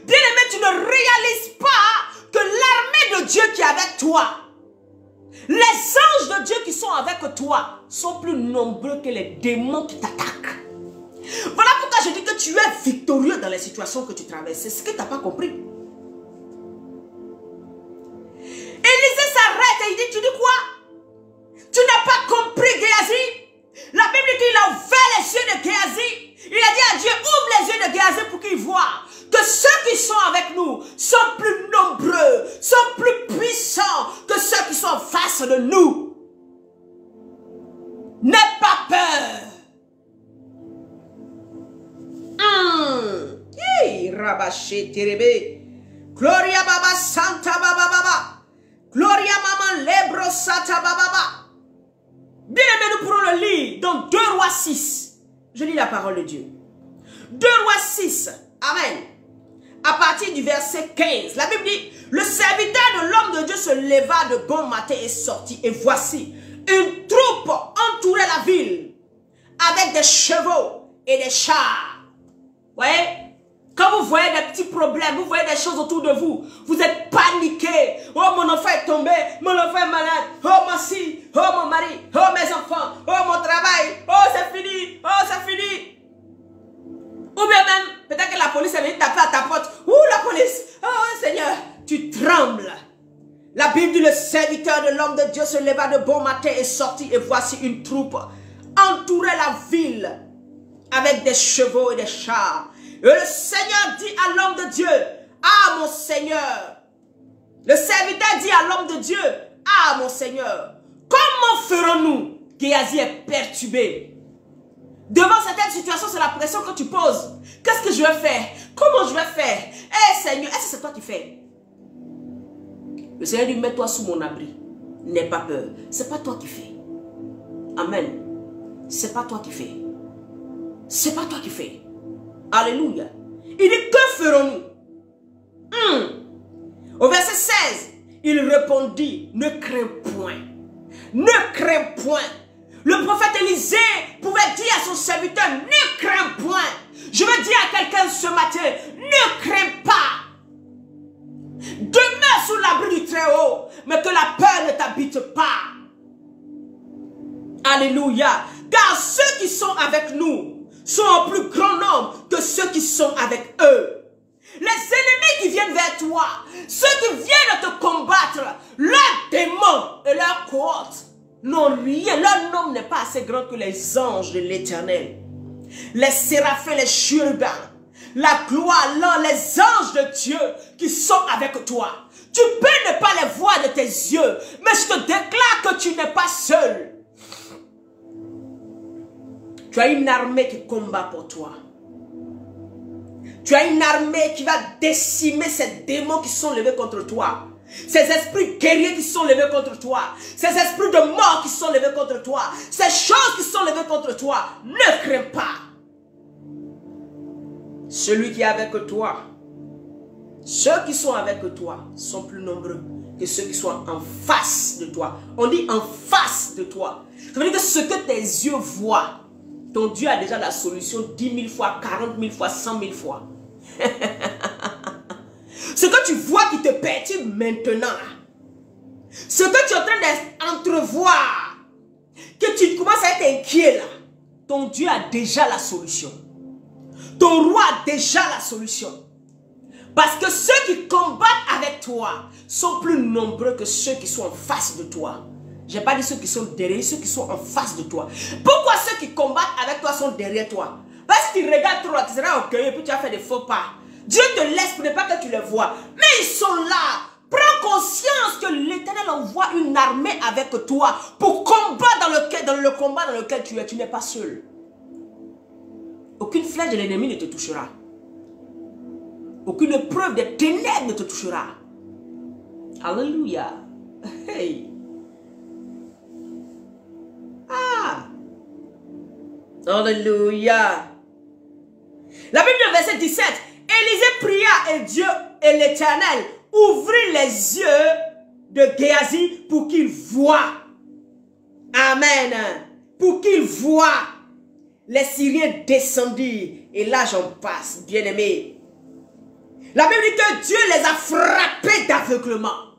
Bien-aimé, tu ne réalises pas que l'armée de Dieu qui est avec toi, les anges de Dieu qui sont avec toi, sont plus nombreux que les démons qui t'attaquent. Voilà pourquoi je dis que tu es victorieux dans les situations que tu traverses. C'est ce que tu n'as pas compris. Élisée s'arrête et il dit, tu dis quoi? Tu n'as pas compris, Géasi? La Bible dit qu'il a ouvert les yeux de Géasi. Il a dit à Dieu, ouvre les yeux de Géasi pour qu'il voit que ceux qui sont avec nous sont plus nombreux, sont plus puissants que ceux qui sont en face de nous. N'aie pas peur. Rabaché Terebe. Gloria Baba Santa Baba Baba. Gloria Maman Lebro Sata Baba Baba. Bien aimé, nous pourrons le lire dans 2 Rois 6. Je lis la parole de Dieu. 2 Rois 6. Amen. À partir du verset 15. La Bible dit, le serviteur de l'homme de Dieu se leva de bon matin et sortit. Et voici, une troupe entourait la ville avec des chevaux et des chars. Vous voyez? Quand vous voyez des petits problèmes, vous voyez des choses autour de vous, vous êtes paniqué. Oh, mon enfant est tombé, mon enfant est malade. Oh, ma fille, oh, mon mari, oh, mes enfants, oh, mon travail. Oh, c'est fini, oh, c'est fini. Ou bien même, peut-être que la police est venue taper à ta porte. Ouh, la police, oh, Seigneur, tu trembles. La Bible dit, le serviteur de l'homme de Dieu se leva de bon matin et sortit. Et voici une troupe entourait la ville avec des chevaux et des chars. Et le Seigneur dit à l'homme de Dieu, ah mon Seigneur. Le serviteur dit à l'homme de Dieu, ah mon Seigneur, comment ferons-nous? Géasi est perturbé. Devant certaines situations, c'est la pression que tu poses. Qu'est-ce que je vais faire? Comment je vais faire? Eh Seigneur, est-ce que c'est toi qui fais? Le Seigneur dit, mets-toi sous mon abri. N'aie pas peur. C'est pas toi qui fais. Amen. C'est pas toi qui fais. C'est pas toi qui fais. Alléluia. Il dit, que ferons-nous? Au verset 16, il répondit, ne crains point. Ne crains point. Le prophète Élisée pouvait dire à son serviteur, ne crains point. Je veux dire à quelqu'un ce matin, ne crains pas. Demeure sous l'abri du Très-Haut, mais que la peur ne t'habite pas. Alléluia. Car ceux qui sont avec nous sont en plus grand nombre que ceux qui sont avec eux. Les ennemis qui viennent vers toi, ceux qui viennent te combattre, leurs démons et leurs cohortes n'ont rien. Leur nombre n'est pas assez grand que les anges de l'Éternel. Les séraphins, les chérubins, la gloire, les anges de Dieu qui sont avec toi. Tu peux ne pas les voir de tes yeux, mais je te déclare que tu n'es pas seul. Tu as une armée qui combat pour toi. Tu as une armée qui va décimer ces démons qui sont levés contre toi. Ces esprits guerriers qui sont levés contre toi. Ces esprits de mort qui sont levés contre toi. Ces choses qui sont levées contre toi. Ne crains pas. Celui qui est avec toi, ceux qui sont avec toi sont plus nombreux que ceux qui sont en face de toi. On dit en face de toi. Ça veut dire que ce que tes yeux voient, ton Dieu a déjà la solution 10 000 fois, 40 000 fois, 100 000 fois. Ce que tu vois qui te perturbe maintenant, ce que tu es en train d'entrevoir, que tu commences à être inquiet là, ton Dieu a déjà la solution. Ton roi a déjà la solution. Parce que ceux qui combattent avec toi sont plus nombreux que ceux qui sont en face de toi. Je n'ai pas dit ceux qui sont derrière, ceux qui sont en face de toi. Pourquoi ceux qui combattent avec toi sont derrière toi? Parce qu'ils regardent trop, tu seras orgueilleux et puis tu as fait des faux pas. Dieu te laisse pour ne pas que tu les vois. Mais ils sont là. Prends conscience que l'Éternel envoie une armée avec toi pour combattre dans le combat dans lequel tu es. Tu n'es pas seul. Aucune flèche de l'ennemi ne te touchera. Aucune preuve des ténèbres ne te touchera. Alléluia. Hey. Ah. Alléluia. La Bible, verset 17. Élisée pria et Dieu et l'Éternel ouvrit les yeux de Géasi pour qu'il voie. Amen. Pour qu'il voie. Les Syriens descendirent. Et là j'en passe, bien-aimés. La Bible dit que Dieu les a frappés d'aveuglement.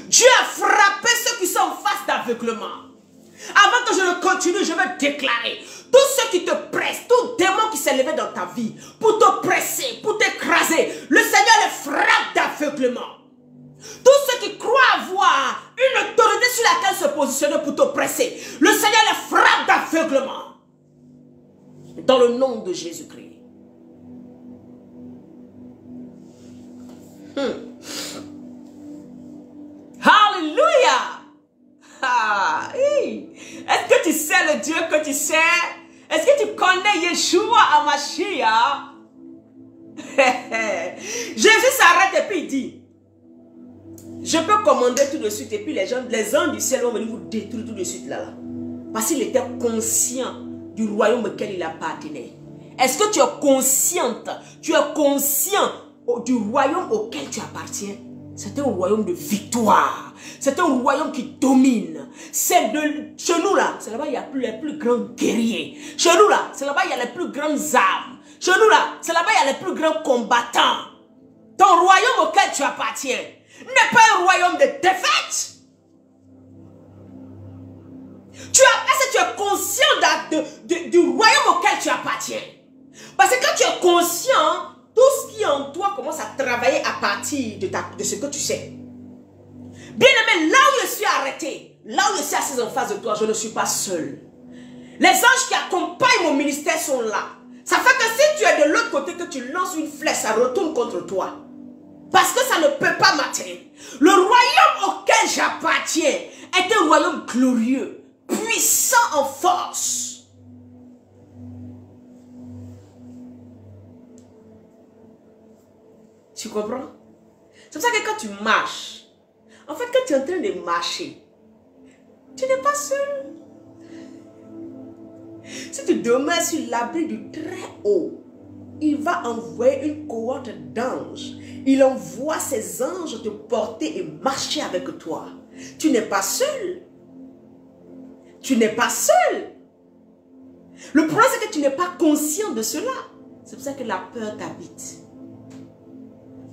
Dieu a frappé ceux qui sont en face d'aveuglement. Avant que je ne continue, je vais déclarer. Tous ceux qui te pressent, tout démon qui s'est levé dans ta vie, pour te presser, pour t'écraser, le Seigneur les frappe d'aveuglement. Tous ceux qui croient avoir une autorité sur laquelle se positionner pour te presser, le Seigneur les frappe d'aveuglement. Dans le nom de Jésus-Christ. Alléluia. Ah, hey. Est-ce que tu sais le Dieu que tu sais? Est-ce que tu connais Yeshua Hamashiach? Jésus s'arrête et puis il dit, je peux commander tout de suite et puis les anges du ciel vont venir vous détruire tout de suite là. Parce qu'il était conscient du royaume auquel il appartenait. Est-ce que tu es consciente? Tu es conscient du royaume auquel tu appartiens? C'est un royaume de victoire. C'est un royaume qui domine. C'est de chez nous là, c'est là-bas il y a les plus grands guerriers. Chez nous là, c'est là-bas il y a les plus grandes armes. Chez nous là, c'est là-bas il y a les plus grands combattants. Ton royaume auquel tu appartiens n'est pas un royaume de défaite. Est-ce que tu es conscient du royaume auquel tu appartiens? Parce que quand tu es conscient, tout ce qui est en toi commence à travailler à partir de ce que tu sais. Bien-aimé, là où je suis arrêté, là où je suis assise en face de toi, je ne suis pas seul. Les anges qui accompagnent mon ministère sont là. Ça fait que si tu es de l'autre côté, que tu lances une flèche, ça retourne contre toi. Parce que ça ne peut pas m'atteindre. Le royaume auquel j'appartiens est un royaume glorieux, puissant en force. Tu comprends? C'est pour ça que quand tu marches, en fait, quand tu es en train de marcher, tu n'es pas seul. Si tu demeures sur l'abri du très haut, il va envoyer une cohorte d'anges. Il envoie ses anges te porter et marcher avec toi. Tu n'es pas seul. Tu n'es pas seul. Le problème, c'est que tu n'es pas conscient de cela. C'est pour ça que la peur t'habite.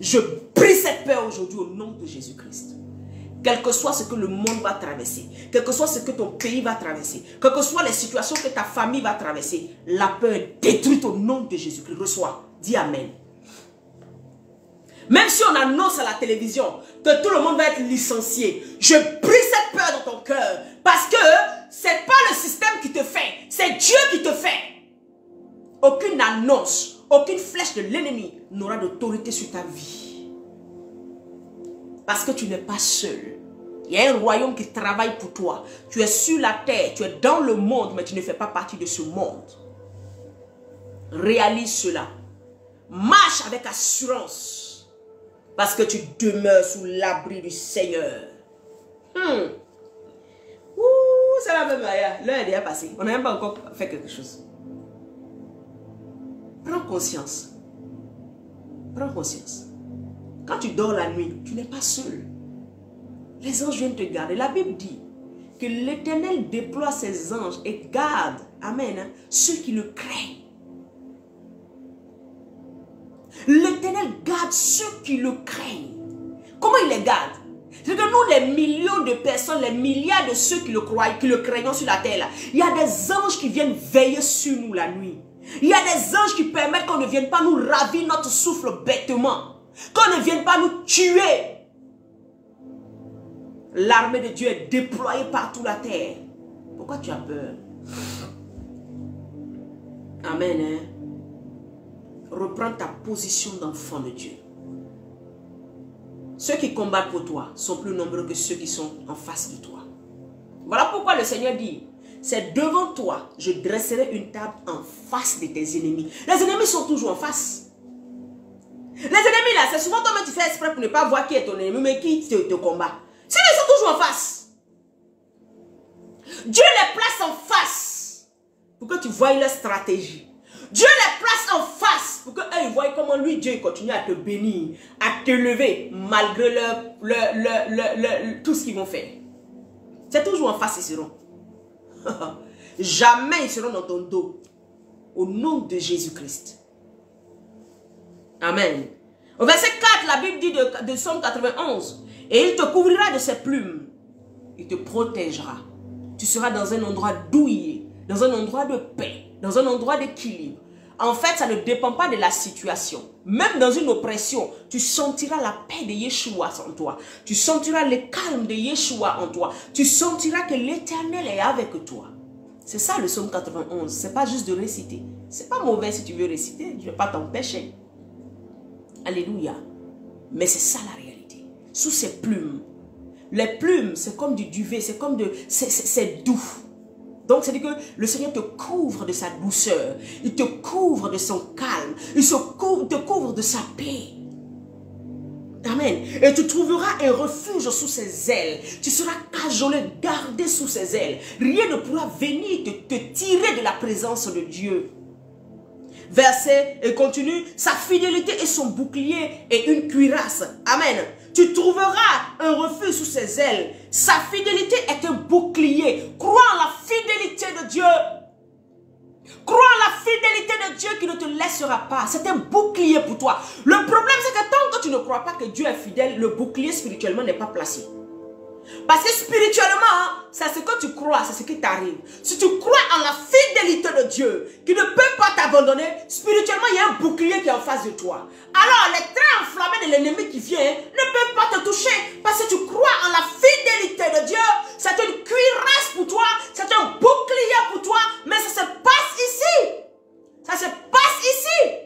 Je brise cette peur aujourd'hui au nom de Jésus-Christ. Quel que soit ce que le monde va traverser, quel que soit ce que ton pays va traverser, quelles que soient les situations que ta famille va traverser, la peur est détruite au nom de Jésus-Christ. Reçois. Dis Amen. Même si on annonce à la télévision que tout le monde va être licencié, je brise cette peur dans ton cœur. Parce que ce n'est pas le système qui te fait, c'est Dieu qui te fait. Aucune annonce, aucune flèche de l'ennemi n'aura d'autorité sur ta vie. Parce que tu n'es pas seul. Il y a un royaume qui travaille pour toi. Tu es sur la terre, tu es dans le monde, mais tu ne fais pas partie de ce monde. Réalise cela. Marche avec assurance. Parce que tu demeures sous l'abri du Seigneur. C'est la même manière. L'heure est déjà passée. On n'a même pas encore fait quelque chose. Prends conscience. Prends conscience. Quand tu dors la nuit, tu n'es pas seul. Les anges viennent te garder. La Bible dit que l'Éternel déploie ses anges et garde, amen, ceux qui le craignent. L'Éternel garde ceux qui le craignent. Comment il les garde? C'est que nous, les millions de personnes, les milliards de ceux qui le croient, qui le craignent sur la terre, là, il y a des anges qui viennent veiller sur nous la nuit. Il y a des anges qui permettent qu'on ne vienne pas nous ravir notre souffle bêtement. Qu'on ne vienne pas nous tuer. L'armée de Dieu est déployée partout la terre. Pourquoi tu as peur? Amen. Hein? Reprends ta position d'enfant de Dieu. Ceux qui combattent pour toi sont plus nombreux que ceux qui sont en face de toi. Voilà pourquoi le Seigneur dit, c'est devant toi, je dresserai une table en face de tes ennemis. Les ennemis sont toujours en face. Les ennemis là, c'est souvent toi-même tu fais exprès pour ne pas voir qui est ton ennemi, mais qui te combat. Ils sont toujours en face. Dieu les place en face pour que tu voies leur stratégie. Dieu les place en face pour qu'ils voient comment lui, Dieu, continue à te bénir, à te lever, malgré tout ce qu'ils vont faire. C'est toujours en face, ils seront. Jamais ils seront dans ton dos. Au nom de Jésus-Christ. Amen. Au verset 4, la Bible dit de Psaume 91, et il te couvrira de ses plumes. Il te protégera. Tu seras dans un endroit douillet, dans un endroit de paix, dans un endroit d'équilibre. En fait, ça ne dépend pas de la situation. Même dans une oppression, tu sentiras la paix de Yeshua en toi. Tu sentiras le calme de Yeshua en toi. Tu sentiras que l'Éternel est avec toi. C'est ça le psaume 91. Ce n'est pas juste de réciter. Ce n'est pas mauvais si tu veux réciter. Je ne vais pas t'empêcher. Alléluia. Mais c'est ça la réalité. Sous ces plumes. Les plumes, c'est comme du duvet. C'est comme de... C'est doux. Donc, c'est-à-dire que le Seigneur te couvre de sa douceur. Il te couvre de son calme. Il te couvre de sa paix. Amen. Et tu trouveras un refuge sous ses ailes. Tu seras cajolé, gardé sous ses ailes. Rien ne pourra venir te tirer de la présence de Dieu. Verset et continue. Sa fidélité est son bouclier et une cuirasse. Amen. Tu trouveras un refuge sous ses ailes. Sa fidélité est un bouclier. Crois en la fidélité de Dieu. Crois en la fidélité de Dieu qui ne te laissera pas. C'est un bouclier pour toi. Le problème, c'est que tant que tu ne crois pas que Dieu est fidèle, le bouclier spirituellement n'est pas placé. Parce que spirituellement, c'est ce que tu crois, c'est ce qui t'arrive. Si tu crois en la fidélité de Dieu, qui ne peut pas t'abandonner, spirituellement, il y a un bouclier qui est en face de toi. Alors, les traits enflammés de l'ennemi qui vient ne peuvent pas te toucher. Parce que tu crois en la fidélité de Dieu. C'est une cuirasse pour toi, c'est un bouclier pour toi, mais ça se passe ici. Ça se passe ici.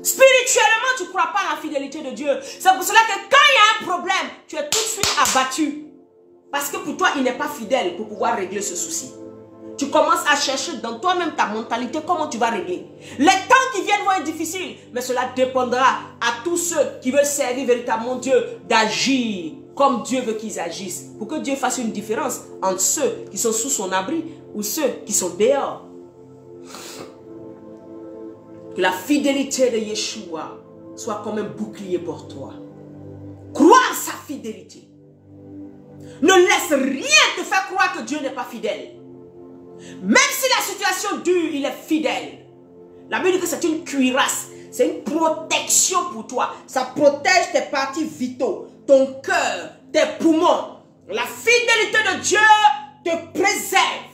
Spirituellement, tu ne crois pas à la fidélité de Dieu. C'est pour cela que quand il y a un problème, tu es tout de suite abattu. Parce que pour toi, il n'est pas fidèle pour pouvoir régler ce souci. Tu commences à chercher dans toi-même ta mentalité comment tu vas régler. Les temps qui viennent vont être difficiles, mais cela dépendra à tous ceux qui veulent servir véritablement Dieu d'agir comme Dieu veut qu'ils agissent. Pour que Dieu fasse une différence entre ceux qui sont sous son abri ou ceux qui sont dehors. Que la fidélité de Yeshua soit comme un bouclier pour toi. Crois à sa fidélité. Ne laisse rien te faire croire que Dieu n'est pas fidèle. Même si la situation dure, il est fidèle. La Bible dit que c'est une cuirasse. C'est une protection pour toi. Ça protège tes parties vitaux, ton cœur, tes poumons. La fidélité de Dieu te préserve.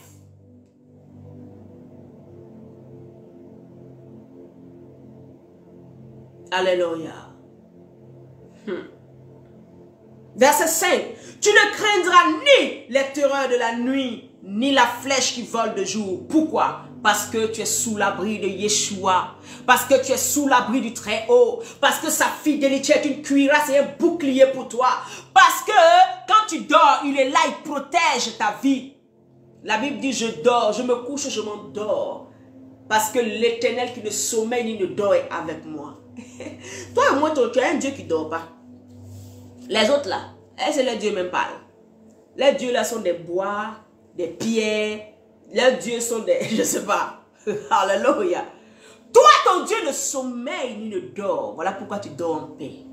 Alléluia. Verset 5. Tu ne craindras ni les terreurs de la nuit, ni la flèche qui vole de jour. Pourquoi? Parce que tu es sous l'abri de Yeshua. Parce que tu es sous l'abri du Très-Haut. Parce que sa fidélité est une cuirasse et un bouclier pour toi. Parce que quand tu dors, il est là, il protège ta vie. La Bible dit, je dors, je me couche, je m'endors. Parce que l'Éternel qui ne sommeille ni ne dort est avec moi. Toi et moi, tu as un Dieu qui ne dort pas. Les autres là, c'est les dieux même pas. Les dieux là sont des bois, des pierres. Les dieux sont des, je sais pas. Alléluia. Toi, ton Dieu ne sommeille ni ne dort. Voilà pourquoi tu dors en paix.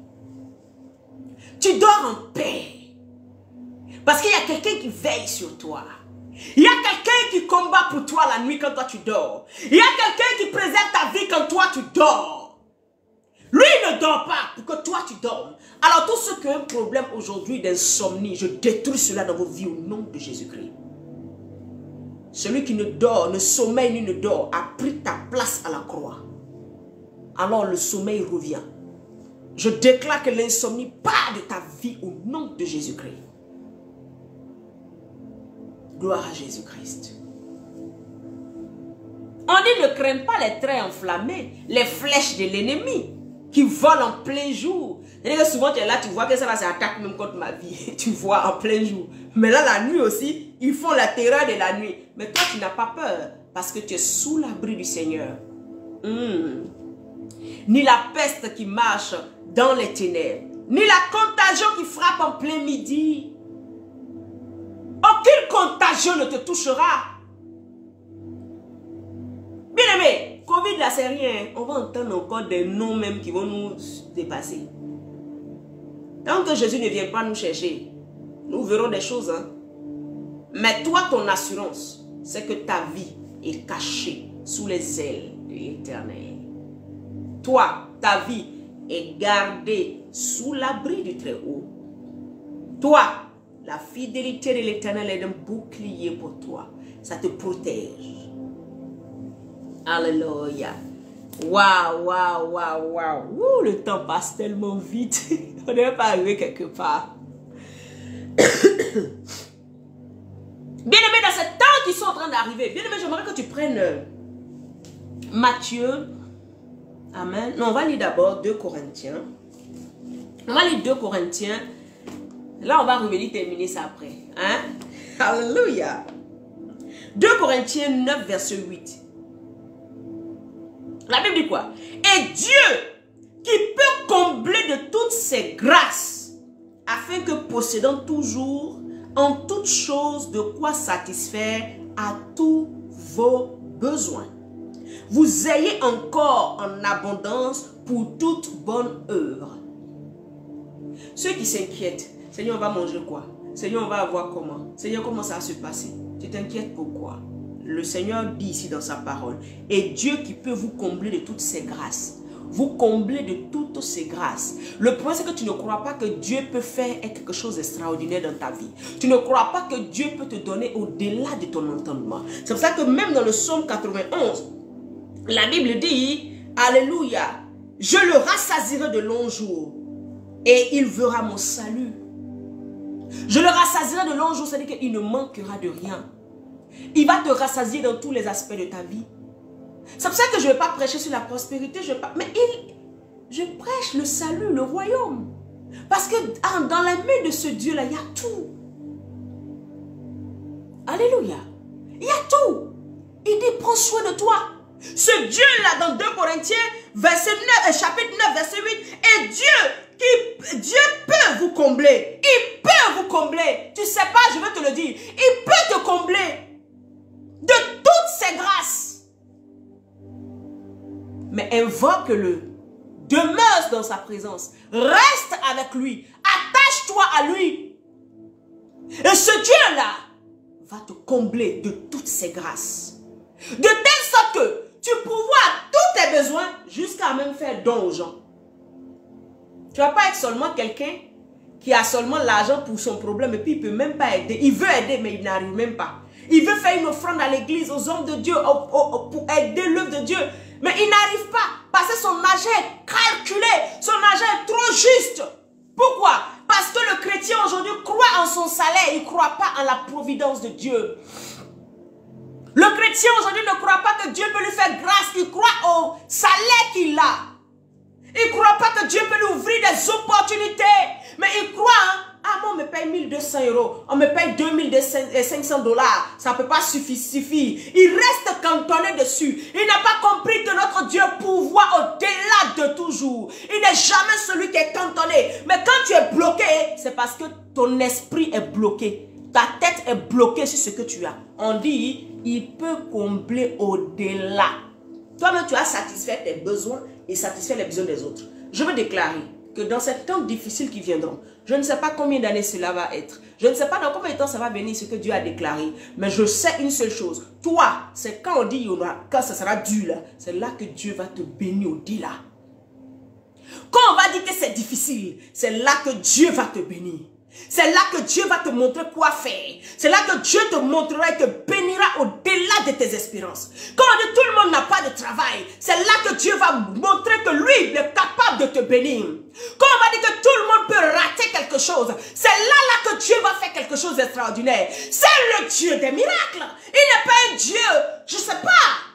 Tu dors en paix. Parce qu'il y a quelqu'un qui veille sur toi. Il y a quelqu'un qui combat pour toi la nuit quand toi tu dors. Il y a quelqu'un qui préserve ta vie quand toi tu dors. Lui, il ne dort pas pour que toi, tu dormes. Alors, tous ceux qui ont un problème aujourd'hui d'insomnie, je détruis cela dans vos vies au nom de Jésus-Christ. Celui qui ne dort, ne sommeille ni ne dort, a pris ta place à la croix. Alors, le sommeil revient. Je déclare que l'insomnie part de ta vie au nom de Jésus-Christ. Gloire à Jésus-Christ. On dit ne crains pas les traits enflammés, les flèches de l'ennemi qui volent en plein jour. C'est-à-dire que souvent tu es là, tu vois que ça va s'attaquer même contre ma vie. Tu vois en plein jour. Mais là, la nuit aussi, ils font la terreur de la nuit. Mais toi, tu n'as pas peur parce que tu es sous l'abri du Seigneur. Ni la peste qui marche dans les ténèbres, ni la contagion qui frappe en plein midi. Aucune contagion ne te touchera. Bien aimé, Covid là c'est rien. On va entendre encore des noms même qui vont nous dépasser. Tant que Jésus ne vient pas nous chercher, nous verrons des choses. Hein? Mais toi, ton assurance, c'est que ta vie est cachée sous les ailes de l'Éternel. Toi, ta vie est gardée sous l'abri du Très-Haut. Toi, la fidélité de l'Éternel est un bouclier pour toi. Ça te protège. Alléluia. Waouh, waouh, waouh, waouh. Le temps passe tellement vite. On n'est pas arrivé quelque part. Bien-aimé, dans ce temps qui sont en train d'arriver, bien-aimé, j'aimerais que tu prennes Matthieu. Amen. Non, on va lire d'abord 2 Corinthiens. On va lire 2 Corinthiens. Là, on va revenir terminer ça après. Hein? Alléluia. 2 Corinthiens 9, verset 8. La Bible dit quoi? Et Dieu, qui peut combler de toutes ses grâces, afin que possédant toujours en toutes choses de quoi satisfaire à tous vos besoins, vous ayez encore en abondance pour toute bonne œuvre. Ceux qui s'inquiètent, Seigneur, on va manger quoi? Seigneur, on va avoir comment? Seigneur, comment ça va se passer? Tu t'inquiètes pourquoi? Le Seigneur dit ici dans sa parole, et Dieu qui peut vous combler de toutes ses grâces, vous combler de toutes ces grâces. Le problème, c'est que tu ne crois pas que Dieu peut faire quelque chose d'extraordinaire dans ta vie. Tu ne crois pas que Dieu peut te donner au-delà de ton entendement. C'est pour ça que même dans le psaume 91, la Bible dit, alléluia, je le rassasierai de longs jours et il verra mon salut. Je le rassasierai de longs jours, c'est-à-dire qu'il ne manquera de rien. Il va te rassasier dans tous les aspects de ta vie. C'est pour ça que je ne vais pas prêcher sur la prospérité, mais je prêche le salut, le royaume. Parce que dans la main de ce Dieu-là, il y a tout. Alléluia. Il y a tout. Il dit, prends soin de toi. Ce Dieu-là, dans 2 Corinthiens, chapitre 9, verset 8, et Dieu peut vous combler. Il peut vous combler. Tu ne sais pas, je vais te le dire. Il peut te combler de toutes ses grâces. Mais invoque-le. Demeure dans sa présence. Reste avec lui. Attache-toi à lui. Et ce Dieu-là va te combler de toutes ses grâces. De telle sorte que tu pourvois tous tes besoins jusqu'à même faire don aux gens. Tu ne vas pas être seulement quelqu'un qui a seulement l'argent pour son problème et puis il ne peut même pas aider. Il veut aider mais il n'arrive même pas. Il veut faire une offrande à l'église, aux hommes de Dieu, pour aider l'œuvre de Dieu. Mais il n'arrive pas parce que son argent est calculé, son argent est trop juste. Pourquoi? Parce que le chrétien aujourd'hui croit en son salaire, il ne croit pas en la providence de Dieu. Le chrétien aujourd'hui ne croit pas que Dieu peut lui faire grâce, il croit au salaire qu'il a. Il ne croit pas que Dieu peut lui ouvrir des opportunités. Mais il croit, hein? Ah, moi, on me paye 1200 €. On me paye 2500 $. Ça ne peut pas suffire. Il reste cantonné dessus. Il n'a pas compris que notre Dieu pourvoit au-delà de toujours. Il n'est jamais celui qui est cantonné. Mais quand tu es bloqué, c'est parce que ton esprit est bloqué. Ta tête est bloquée sur ce que tu as. On dit, il peut combler au-delà. Toi-même, tu as satisfait tes besoins et satisfait les besoins des autres. Je veux déclarer que dans ces temps difficiles qui viendront, je ne sais pas combien d'années cela va être. Je ne sais pas dans combien de temps ça va venir ce que Dieu a déclaré. Mais je sais une seule chose. Toi, c'est quand on dit, quand ça sera dur là, c'est là que Dieu va te bénir au-delà. Quand on va dire que c'est difficile, c'est là que Dieu va te bénir. C'est là que Dieu va te montrer quoi faire. C'est là que Dieu te montrera et te bénira au-delà de tes espérances. Quand on dit tout le monde n'a pas de travail, c'est là que Dieu va montrer que lui, il est capable de te bénir. Quand on va dire que tout le monde peut rater quelque chose, c'est là que Dieu va faire quelque chose d'extraordinaire. C'est le Dieu des miracles. Il n'est pas un Dieu, je ne sais pas.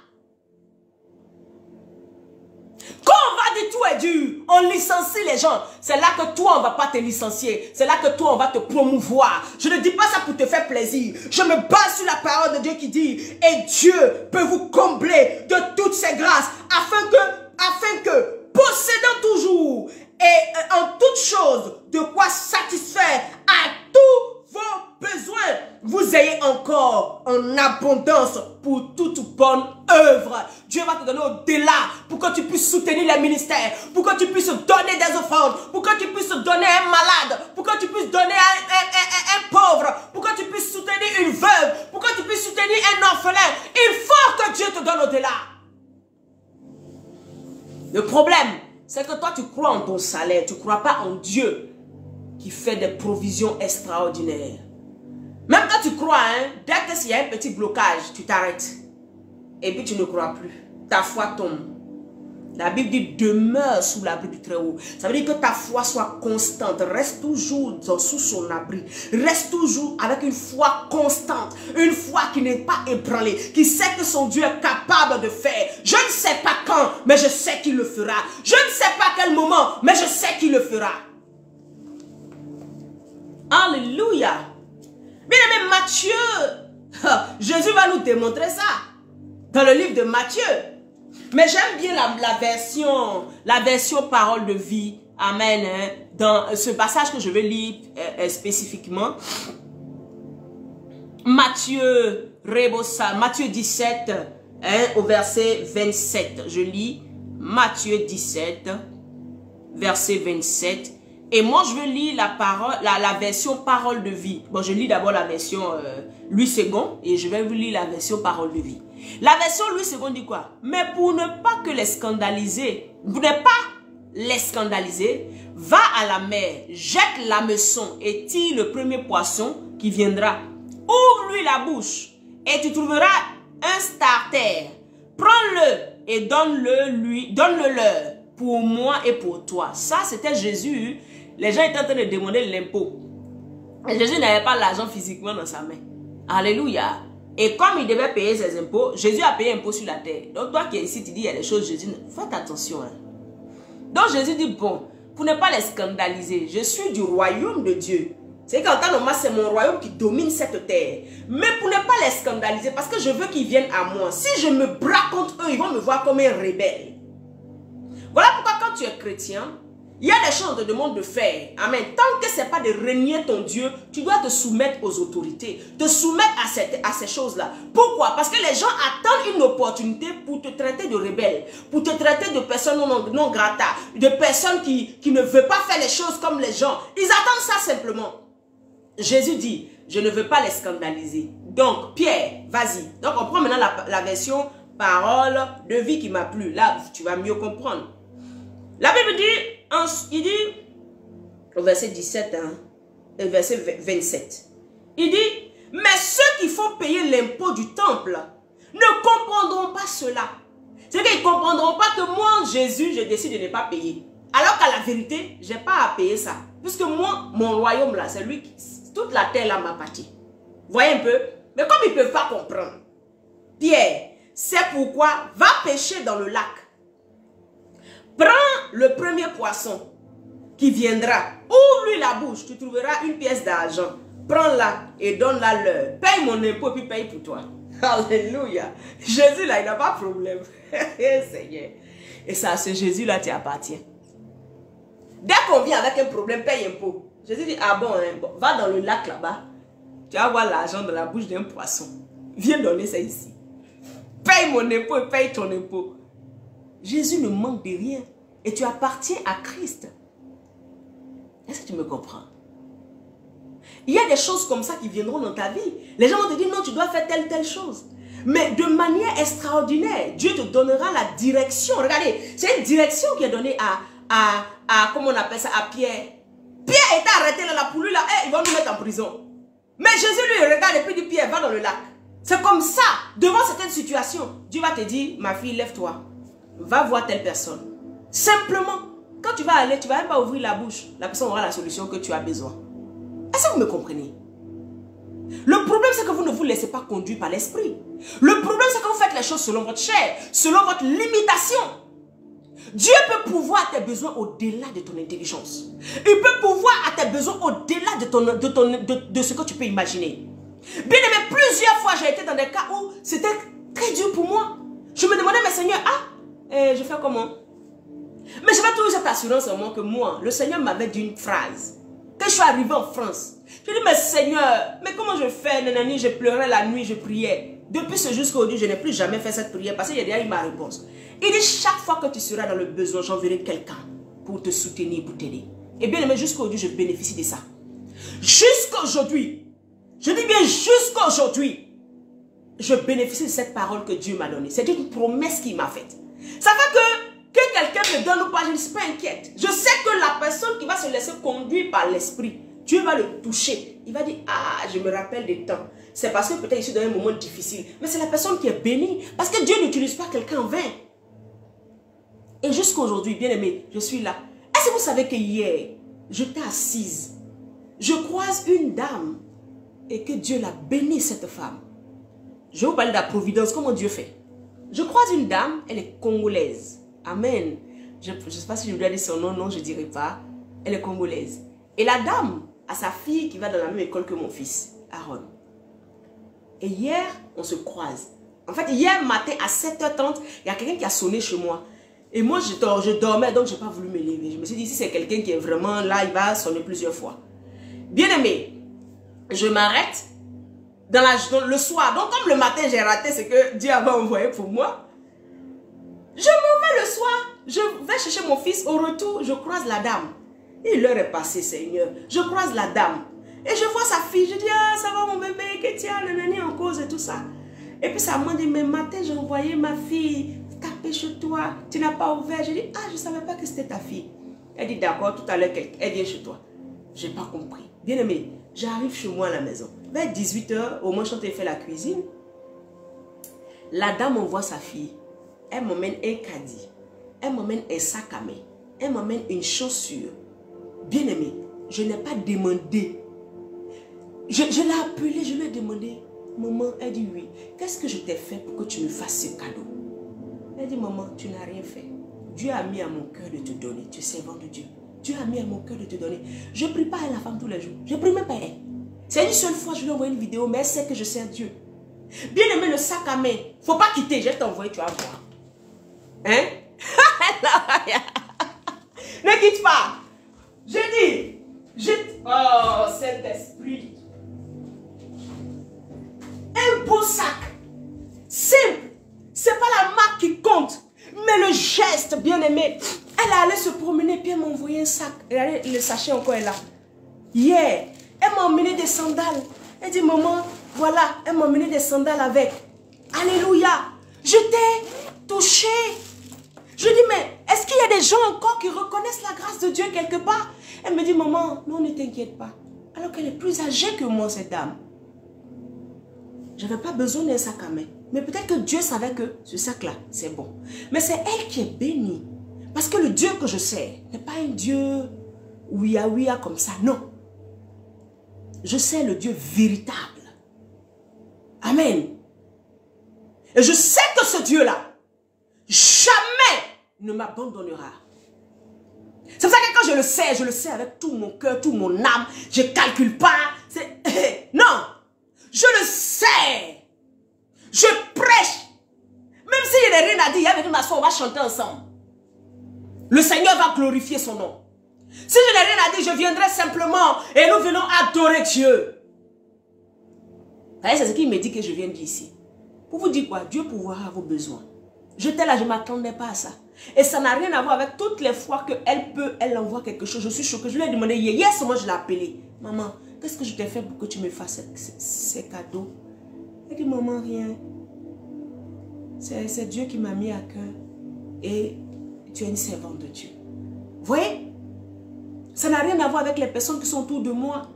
Quand on va dire tout est dur, on licencie les gens. C'est là que toi, on ne va pas te licencier. C'est là que toi, on va te promouvoir. Je ne dis pas ça pour te faire plaisir. Je me base sur la parole de Dieu qui dit, et Dieu peut vous combler de toutes ses grâces, afin que possédant toujours et en toutes choses de quoi satisfaire à tous vos besoins, vous ayez encore en abondance pour toute bonne œuvre. Dieu va te donner au-delà pour que tu puisses soutenir les ministères, pour que tu puisses donner des offrandes, pour que tu puisses donner à un malade, pour que tu puisses donner à un pauvre, pour que tu puisses soutenir une veuve, pour que tu puisses soutenir un orphelin. Il faut que Dieu te donne au-delà. Le problème, c'est que toi tu crois en ton salaire, tu ne crois pas en Dieu qui fait des provisions extraordinaires. Même quand tu crois, hein, dès qu'il y a un petit blocage, tu t'arrêtes. Et puis tu ne crois plus. Ta foi tombe. La Bible dit demeure sous l'abri du Très-Haut. Ça veut dire que ta foi soit constante. Reste toujours sous son abri. Reste toujours avec une foi constante. Une foi qui n'est pas ébranlée. Qui sait que son Dieu est capable de faire. Je ne sais pas quand, mais je sais qu'il le fera. Je ne sais pas quel moment, mais je sais qu'il le fera. Alléluia. Bien aimé Matthieu, Jésus va nous démontrer ça dans le livre de Matthieu. Mais j'aime bien la version parole de vie. Amen. Hein, dans ce passage que je vais lire spécifiquement. Matthieu 17, hein, au verset 27. Je lis Matthieu 17, verset 27. Et moi, je vais lire la version parole de vie. Bon, je lis d'abord la version Louis II et je vais vous lire la version parole de vie. La version Louis II dit quoi? Mais pour ne pas que les scandaliser, va à la mer, jette l'hameçon et tire le premier poisson qui viendra. Ouvre-lui la bouche et tu trouveras un starter. Prends-le et donne-le-leur pour moi et pour toi. Ça, c'était Jésus. Les gens étaient en train de demander l'impôt. Jésus n'avait pas l'argent physiquement dans sa main. Alléluia. Et comme il devait payer ses impôts, Jésus a payé impôt sur la terre. Donc toi qui es ici, tu dis il y a des choses, Jésus, faites attention. Hein. Donc Jésus dit, bon, pour ne pas les scandaliser, je suis du royaume de Dieu. C'est qu'en temps normal, c'est mon royaume qui domine cette terre. Mais pour ne pas les scandaliser, parce que je veux qu'ils viennent à moi. Si je me braque contre eux, ils vont me voir comme un rebelle. Voilà pourquoi quand tu es chrétien, il y a des choses qu'on te demande de faire. Amen. Tant que ce n'est pas de renier ton Dieu, tu dois te soumettre aux autorités. Te soumettre à ces choses-là. Pourquoi? Parce que les gens attendent une opportunité pour te traiter de rebelle. Pour te traiter de personne non grata. De personne qui ne veut pas faire les choses comme les gens. Ils attendent ça simplement. Jésus dit, je ne veux pas les scandaliser. Donc, Pierre, vas-y. Donc, on prend maintenant la version parole de vie qui m'a plu. Là, tu vas mieux comprendre. La Bible dit, il dit, au verset 17, hein, et verset 27, il dit, mais ceux qui font payer l'impôt du temple ne comprendront pas cela. C'est qu'ils ne comprendront pas que moi, Jésus, je décide de ne pas payer. Alors qu'à la vérité, je n'ai pas à payer ça. Puisque moi, mon royaume là, c'est lui qui, toute la terre là m'appartient. Voyez un peu? Mais comme ils ne peuvent pas comprendre, Pierre, c'est pourquoi va pêcher dans le lac. Prends le premier poisson qui viendra. Ouvre-lui la bouche. Tu trouveras une pièce d'argent. Prends-la et donne-la leur. Paye mon impôt puis paye pour toi. Alléluia. Jésus là, il n'a pas de problème. Seigneur. Et ça, ce Jésus là, tu appartiens. Dès qu'on vient avec un problème, paye impôt. Jésus dit, ah bon, hein, bon, va dans le lac là-bas. Tu vas voir l'argent dans la bouche d'un poisson. Viens donner ça ici. Paye mon impôt et paye ton impôt. Jésus ne manque de rien. Et tu appartiens à Christ. Est-ce que tu me comprends? Il y a des choses comme ça qui viendront dans ta vie. Les gens vont te dire, non, tu dois faire telle chose. Mais de manière extraordinaire, Dieu te donnera la direction. Regardez, c'est une direction qui est donnée comment on appelle ça, à Pierre. Pierre était arrêté là, pour lui là, ils vont nous mettre en prison. Mais Jésus lui regarde et puis dit, Pierre, va dans le lac. C'est comme ça, devant certaines situations, Dieu va te dire, ma fille, lève-toi, va voir telle personne. Simplement, quand tu vas aller, tu ne vas même pas ouvrir la bouche, la personne aura la solution que tu as besoin. Est-ce que vous me comprenez? Le problème, c'est que vous ne vous laissez pas conduire par l'esprit. Le problème, c'est que vous faites les choses selon votre chair, selon votre limitation. Dieu peut pourvoir à tes besoins au-delà de ton intelligence. Il peut pourvoir à tes besoins au-delà de ce que tu peux imaginer. Bien aimé, plusieurs fois j'ai été dans des cas où c'était très dur pour moi. Je me demandais, mais Seigneur, je fais comment? Mais je vais toujours cette assurance en moi que moi, le Seigneur m'avait dit une phrase. Quand je suis arrivé en France, je dis, mais Seigneur, mais comment je fais? Nanani, je pleurais la nuit, je priais. Depuis ce jour jusqu'à aujourd'hui, je n'ai plus jamais fait cette prière parce qu'il y a déjà eu ma réponse. Il dit, chaque fois que tu seras dans le besoin, j'enverrai quelqu'un pour te soutenir, pour t'aider. Et bien aimé, jusqu'à aujourd'hui, je bénéficie de ça. Jusqu'à aujourd'hui, je dis bien jusqu'à aujourd'hui, je bénéficie de cette parole que Dieu m'a donnée. C'est une promesse qu'il m'a faite. Ça fait que quelqu'un me donne ou pas, je ne suis pas inquiète. Je sais que la personne qui va se laisser conduire par l'esprit, Dieu va le toucher. Il va dire, je me rappelle des temps. C'est parce que peut-être je suis dans un moment difficile. Mais c'est la personne qui est bénie. Parce que Dieu n'utilise pas quelqu'un en vain. Et jusqu'à aujourd'hui, bien aimé, je suis là. Est-ce que vous savez que hier, j'étais assise. Je croise une dame. Et que Dieu l'a béni cette femme. Je vais vous parler de la providence, comment Dieu fait. Je croise une dame, elle est congolaise. Amen. Je ne sais pas si je dois dire son nom, non, je ne dirai pas. Elle est congolaise. Et la dame a sa fille qui va dans la même école que mon fils, Aaron. Et hier, on se croise. En fait, hier matin à 7h30, il y a quelqu'un qui a sonné chez moi. Et moi, je dormais, donc je n'ai pas voulu me lever. Je me suis dit, si c'est quelqu'un qui est vraiment là, il va sonner plusieurs fois. Bien aimé, je m'arrête dans le soir. Donc, comme le matin, j'ai raté ce que Dieu avait envoyé pour moi, je m'en vais le soir. Je vais chercher mon fils. Au retour, je croise la dame. Et l'heure est passée, Seigneur. Je croise la dame. Et je vois sa fille. Je dis, ça va mon bébé, que tu as le nani en cause et tout ça. Et puis ça m'a dit, mais matin, j'ai envoyé ma fille taper chez toi. Tu n'as pas ouvert. Je dis, je ne savais pas que c'était ta fille. Elle dit, d'accord, tout à l'heure, elle vient chez toi. Je n'ai pas compris. Bien aimé, j'arrive chez moi à la maison. Vers 18h, au moins, quand elle fait la cuisine, la dame envoie sa fille. Elle m'emmène un caddie. Elle m'emmène un sac à main. Elle m'emmène une chaussure. Bien aimé, je n'ai pas demandé. Je l'ai appelée, je lui ai demandé. Maman, elle dit oui. Qu'est-ce que je t'ai fait pour que tu me fasses ce cadeau? Elle dit, maman, tu n'as rien fait. Dieu a mis à mon cœur de te donner. Tu es servant de Dieu. Dieu a mis à mon cœur de te donner. Je ne prie pas à la femme tous les jours. Je ne prie même pas à elle. C'est une seule fois, je lui ai envoyé une vidéo, mais elle sait que je sers Dieu. Bien aimé, le sac à main. Il ne faut pas quitter, je vais t'envoyer, tu vas voir. Hein? Ne quitte pas. J'ai dit, oh, Saint-Esprit. Un beau sac. Simple. Ce n'est pas la marque qui compte, mais le geste, bien aimé. Elle allait se promener, puis elle m'a envoyé un sac. Regardez, le sachet encore est là. Hier, elle m'a emmené des sandales. Elle dit, maman, voilà, elle m'a emmené des sandales avec. Alléluia. Je t'ai touché. Je dis, mais est-ce qu'il y a des gens encore qui reconnaissent la grâce de Dieu quelque part? Elle me dit, maman, non, ne t'inquiète pas. Alors qu'elle est plus âgée que moi, cette dame. Je n'avais pas besoin d'un sac à main. Mais peut-être que Dieu savait que ce sac-là, c'est bon. Mais c'est elle qui est bénie. Parce que le Dieu que je sers n'est pas un Dieu ouïa comme ça, non. Je sers le Dieu véritable. Amen. Et je sais que ce Dieu-là, jamais ne m'abandonnera. C'est pour ça que quand je le sais avec tout mon cœur, tout mon âme. Je ne calcule pas. Non, je le sais. Je prêche. Même s'il n'y a rien à dire, il y avait une m'asseoir, on va chanter ensemble. Le Seigneur va glorifier son nom. Si je n'ai rien à dire, je viendrai simplement et nous venons adorer Dieu. C'est ce qu'il me dit que je viens d'ici. Pour vous dire quoi? Dieu pourvoira à vos besoins. J'étais là, je ne m'attendais pas à ça. Et ça n'a rien à voir avec toutes les fois qu'elle envoie quelque chose. Je suis choquée. Je lui ai demandé hier seulement, je l'ai appelée. Maman, qu'est-ce que je t'ai fait pour que tu me fasses ces cadeaux? Elle dit, maman, rien. C'est Dieu qui m'a mis à cœur. Et tu es une servante de Dieu. voyez? Ça n'a rien à voir avec les personnes qui sont autour de moi.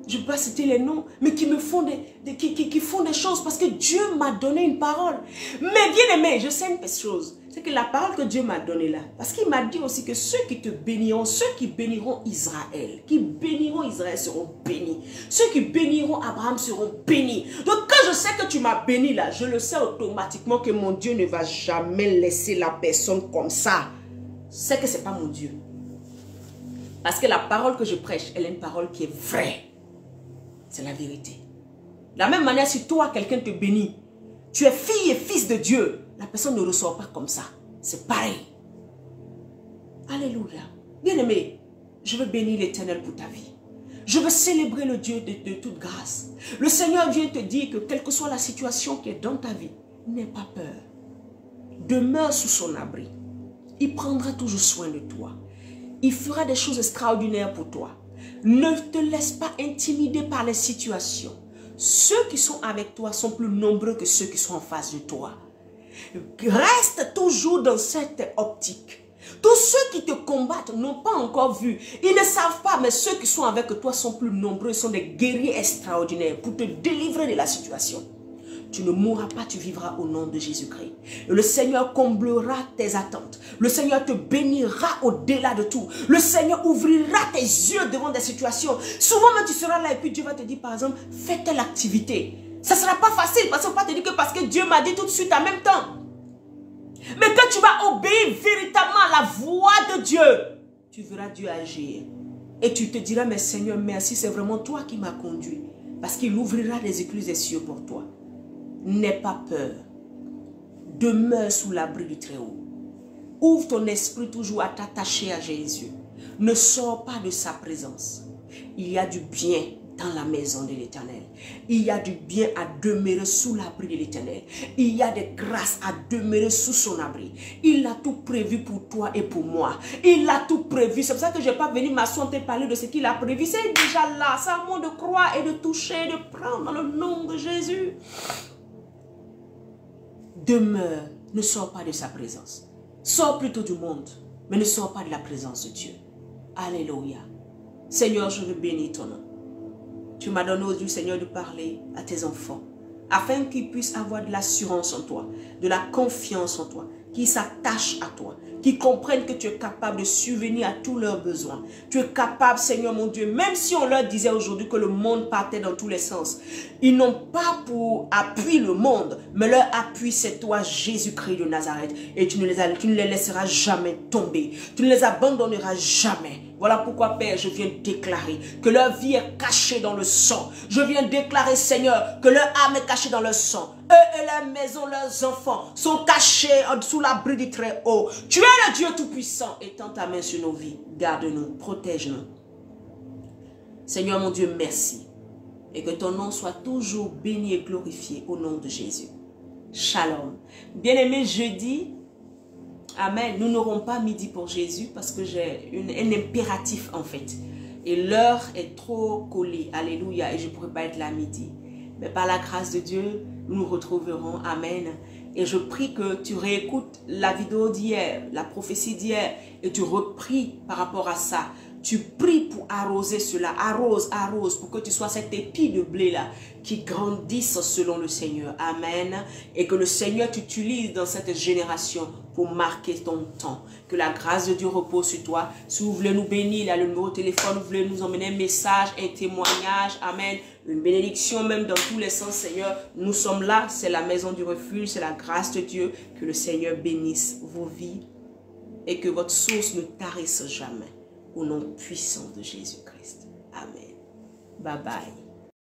Je ne peux pas citer les noms, mais qui me font qui font des choses parce que Dieu m'a donné une parole. Mais bien aimé, je sais une chose. C'est que la parole que Dieu m'a donnée là, parce qu'il m'a dit aussi que ceux qui te béniront, ceux qui béniront Israël seront bénis. Ceux qui béniront Abraham seront bénis. Donc quand je sais que tu m'as béni là, je le sais automatiquement que mon Dieu ne va jamais laisser la personne comme ça. C'est que ce n'est pas mon Dieu. Parce que la parole que je prêche, elle est une parole qui est vraie. C'est la vérité. De la même manière, si toi, quelqu'un te bénit, tu es fille et fils de Dieu, la personne ne ressort pas comme ça. C'est pareil. Alléluia. Bien-aimé, je veux bénir l'Éternel pour ta vie. Je veux célébrer le Dieu de toute grâce. Le Seigneur vient te dire que quelle que soit la situation qui est dans ta vie, n'aie pas peur. Demeure sous son abri. Il prendra toujours soin de toi. Il fera des choses extraordinaires pour toi. Ne te laisse pas intimider par les situations. Ceux qui sont avec toi sont plus nombreux que ceux qui sont en face de toi. Reste toujours dans cette optique. Tous ceux qui te combattent n'ont pas encore vu. Ils ne savent pas, mais ceux qui sont avec toi sont plus nombreux. Ils sont des guerriers extraordinaires pour te délivrer de la situation. Tu ne mourras pas, tu vivras au nom de Jésus-Christ. Et le Seigneur comblera tes attentes. Le Seigneur te bénira au-delà de tout. Le Seigneur ouvrira tes yeux devant des situations. Souvent, même tu seras là et puis Dieu va te dire, par exemple, fais telle activité. Ça ne sera pas facile parce qu'on ne va pas te dire que parce que Dieu m'a dit tout de suite en même temps. Mais quand tu vas obéir véritablement à la voix de Dieu, tu verras Dieu agir. Et tu te diras, mais Seigneur, merci, c'est vraiment toi qui m'as conduit. Parce qu'il ouvrira les écluses des cieux pour toi. N'aie pas peur. Demeure sous l'abri du Très-Haut. Ouvre ton esprit toujours à t'attacher à Jésus. Ne sors pas de sa présence. Il y a du bien dans la maison de l'Éternel. Il y a du bien à demeurer sous l'abri de l'Éternel. Il y a des grâces à demeurer sous son abri. Il a tout prévu pour toi et pour moi. Il a tout prévu. C'est pour ça que je n'ai pas venu m'asseoir et parler de ce qu'il a prévu. C'est déjà là. C'est à moi de croire et de toucher, de prendre dans le nom de Jésus. Demeure, ne sors pas de sa présence. Sors plutôt du monde, mais ne sors pas de la présence de Dieu. Alléluia. Seigneur, je veux bénir ton nom. Tu m'as donné aujourd'hui, Seigneur, de parler à tes enfants, afin qu'ils puissent avoir de l'assurance en toi, de la confiance en toi, qu'ils s'attachent à toi, qu'ils comprennent que tu es capable de subvenir à tous leurs besoins. Tu es capable, Seigneur mon Dieu, même si on leur disait aujourd'hui que le monde partait dans tous les sens, ils n'ont pas pour appui le monde, mais leur appui c'est toi, Jésus-Christ de Nazareth. Et tu ne les laisseras jamais tomber, tu ne les abandonneras jamais. Voilà pourquoi, Père, je viens déclarer que leur vie est cachée dans le sang. Je viens déclarer, Seigneur, que leur âme est cachée dans le sang. Eux et leur maison, leurs enfants sont cachés sous l'abri du Très-Haut. Tu es le Dieu Tout-Puissant. Étends ta main sur nos vies. Garde-nous, protège-nous. Seigneur mon Dieu, merci. Et que ton nom soit toujours béni et glorifié au nom de Jésus. Shalom. Bien-aimé, jeudi, amen, nous n'aurons pas midi pour Jésus parce que j'ai un impératif en fait. Et l'heure est trop collée, alléluia, et je ne pourrai pas être là midi. Mais par la grâce de Dieu, nous nous retrouverons, amen. Et je prie que tu réécoutes la vidéo d'hier, la prophétie d'hier, et tu repries par rapport à ça. Tu pries pour arroser cela, arrose, arrose, pour que tu sois cet épi de blé là, qui grandisse selon le Seigneur. Amen. Et que le Seigneur t'utilise dans cette génération pour marquer ton temps. Que la grâce de Dieu repose sur toi. Si vous voulez nous bénir, là, le numéro de téléphone, vous voulez nous emmener un message, un témoignage, amen. Une bénédiction même dans tous les sens, Seigneur. Nous sommes là, c'est la maison du refuge, c'est la grâce de Dieu. Que le Seigneur bénisse vos vies et que votre source ne tarisse jamais. Au nom puissant de Jésus-Christ. Amen. Bye bye.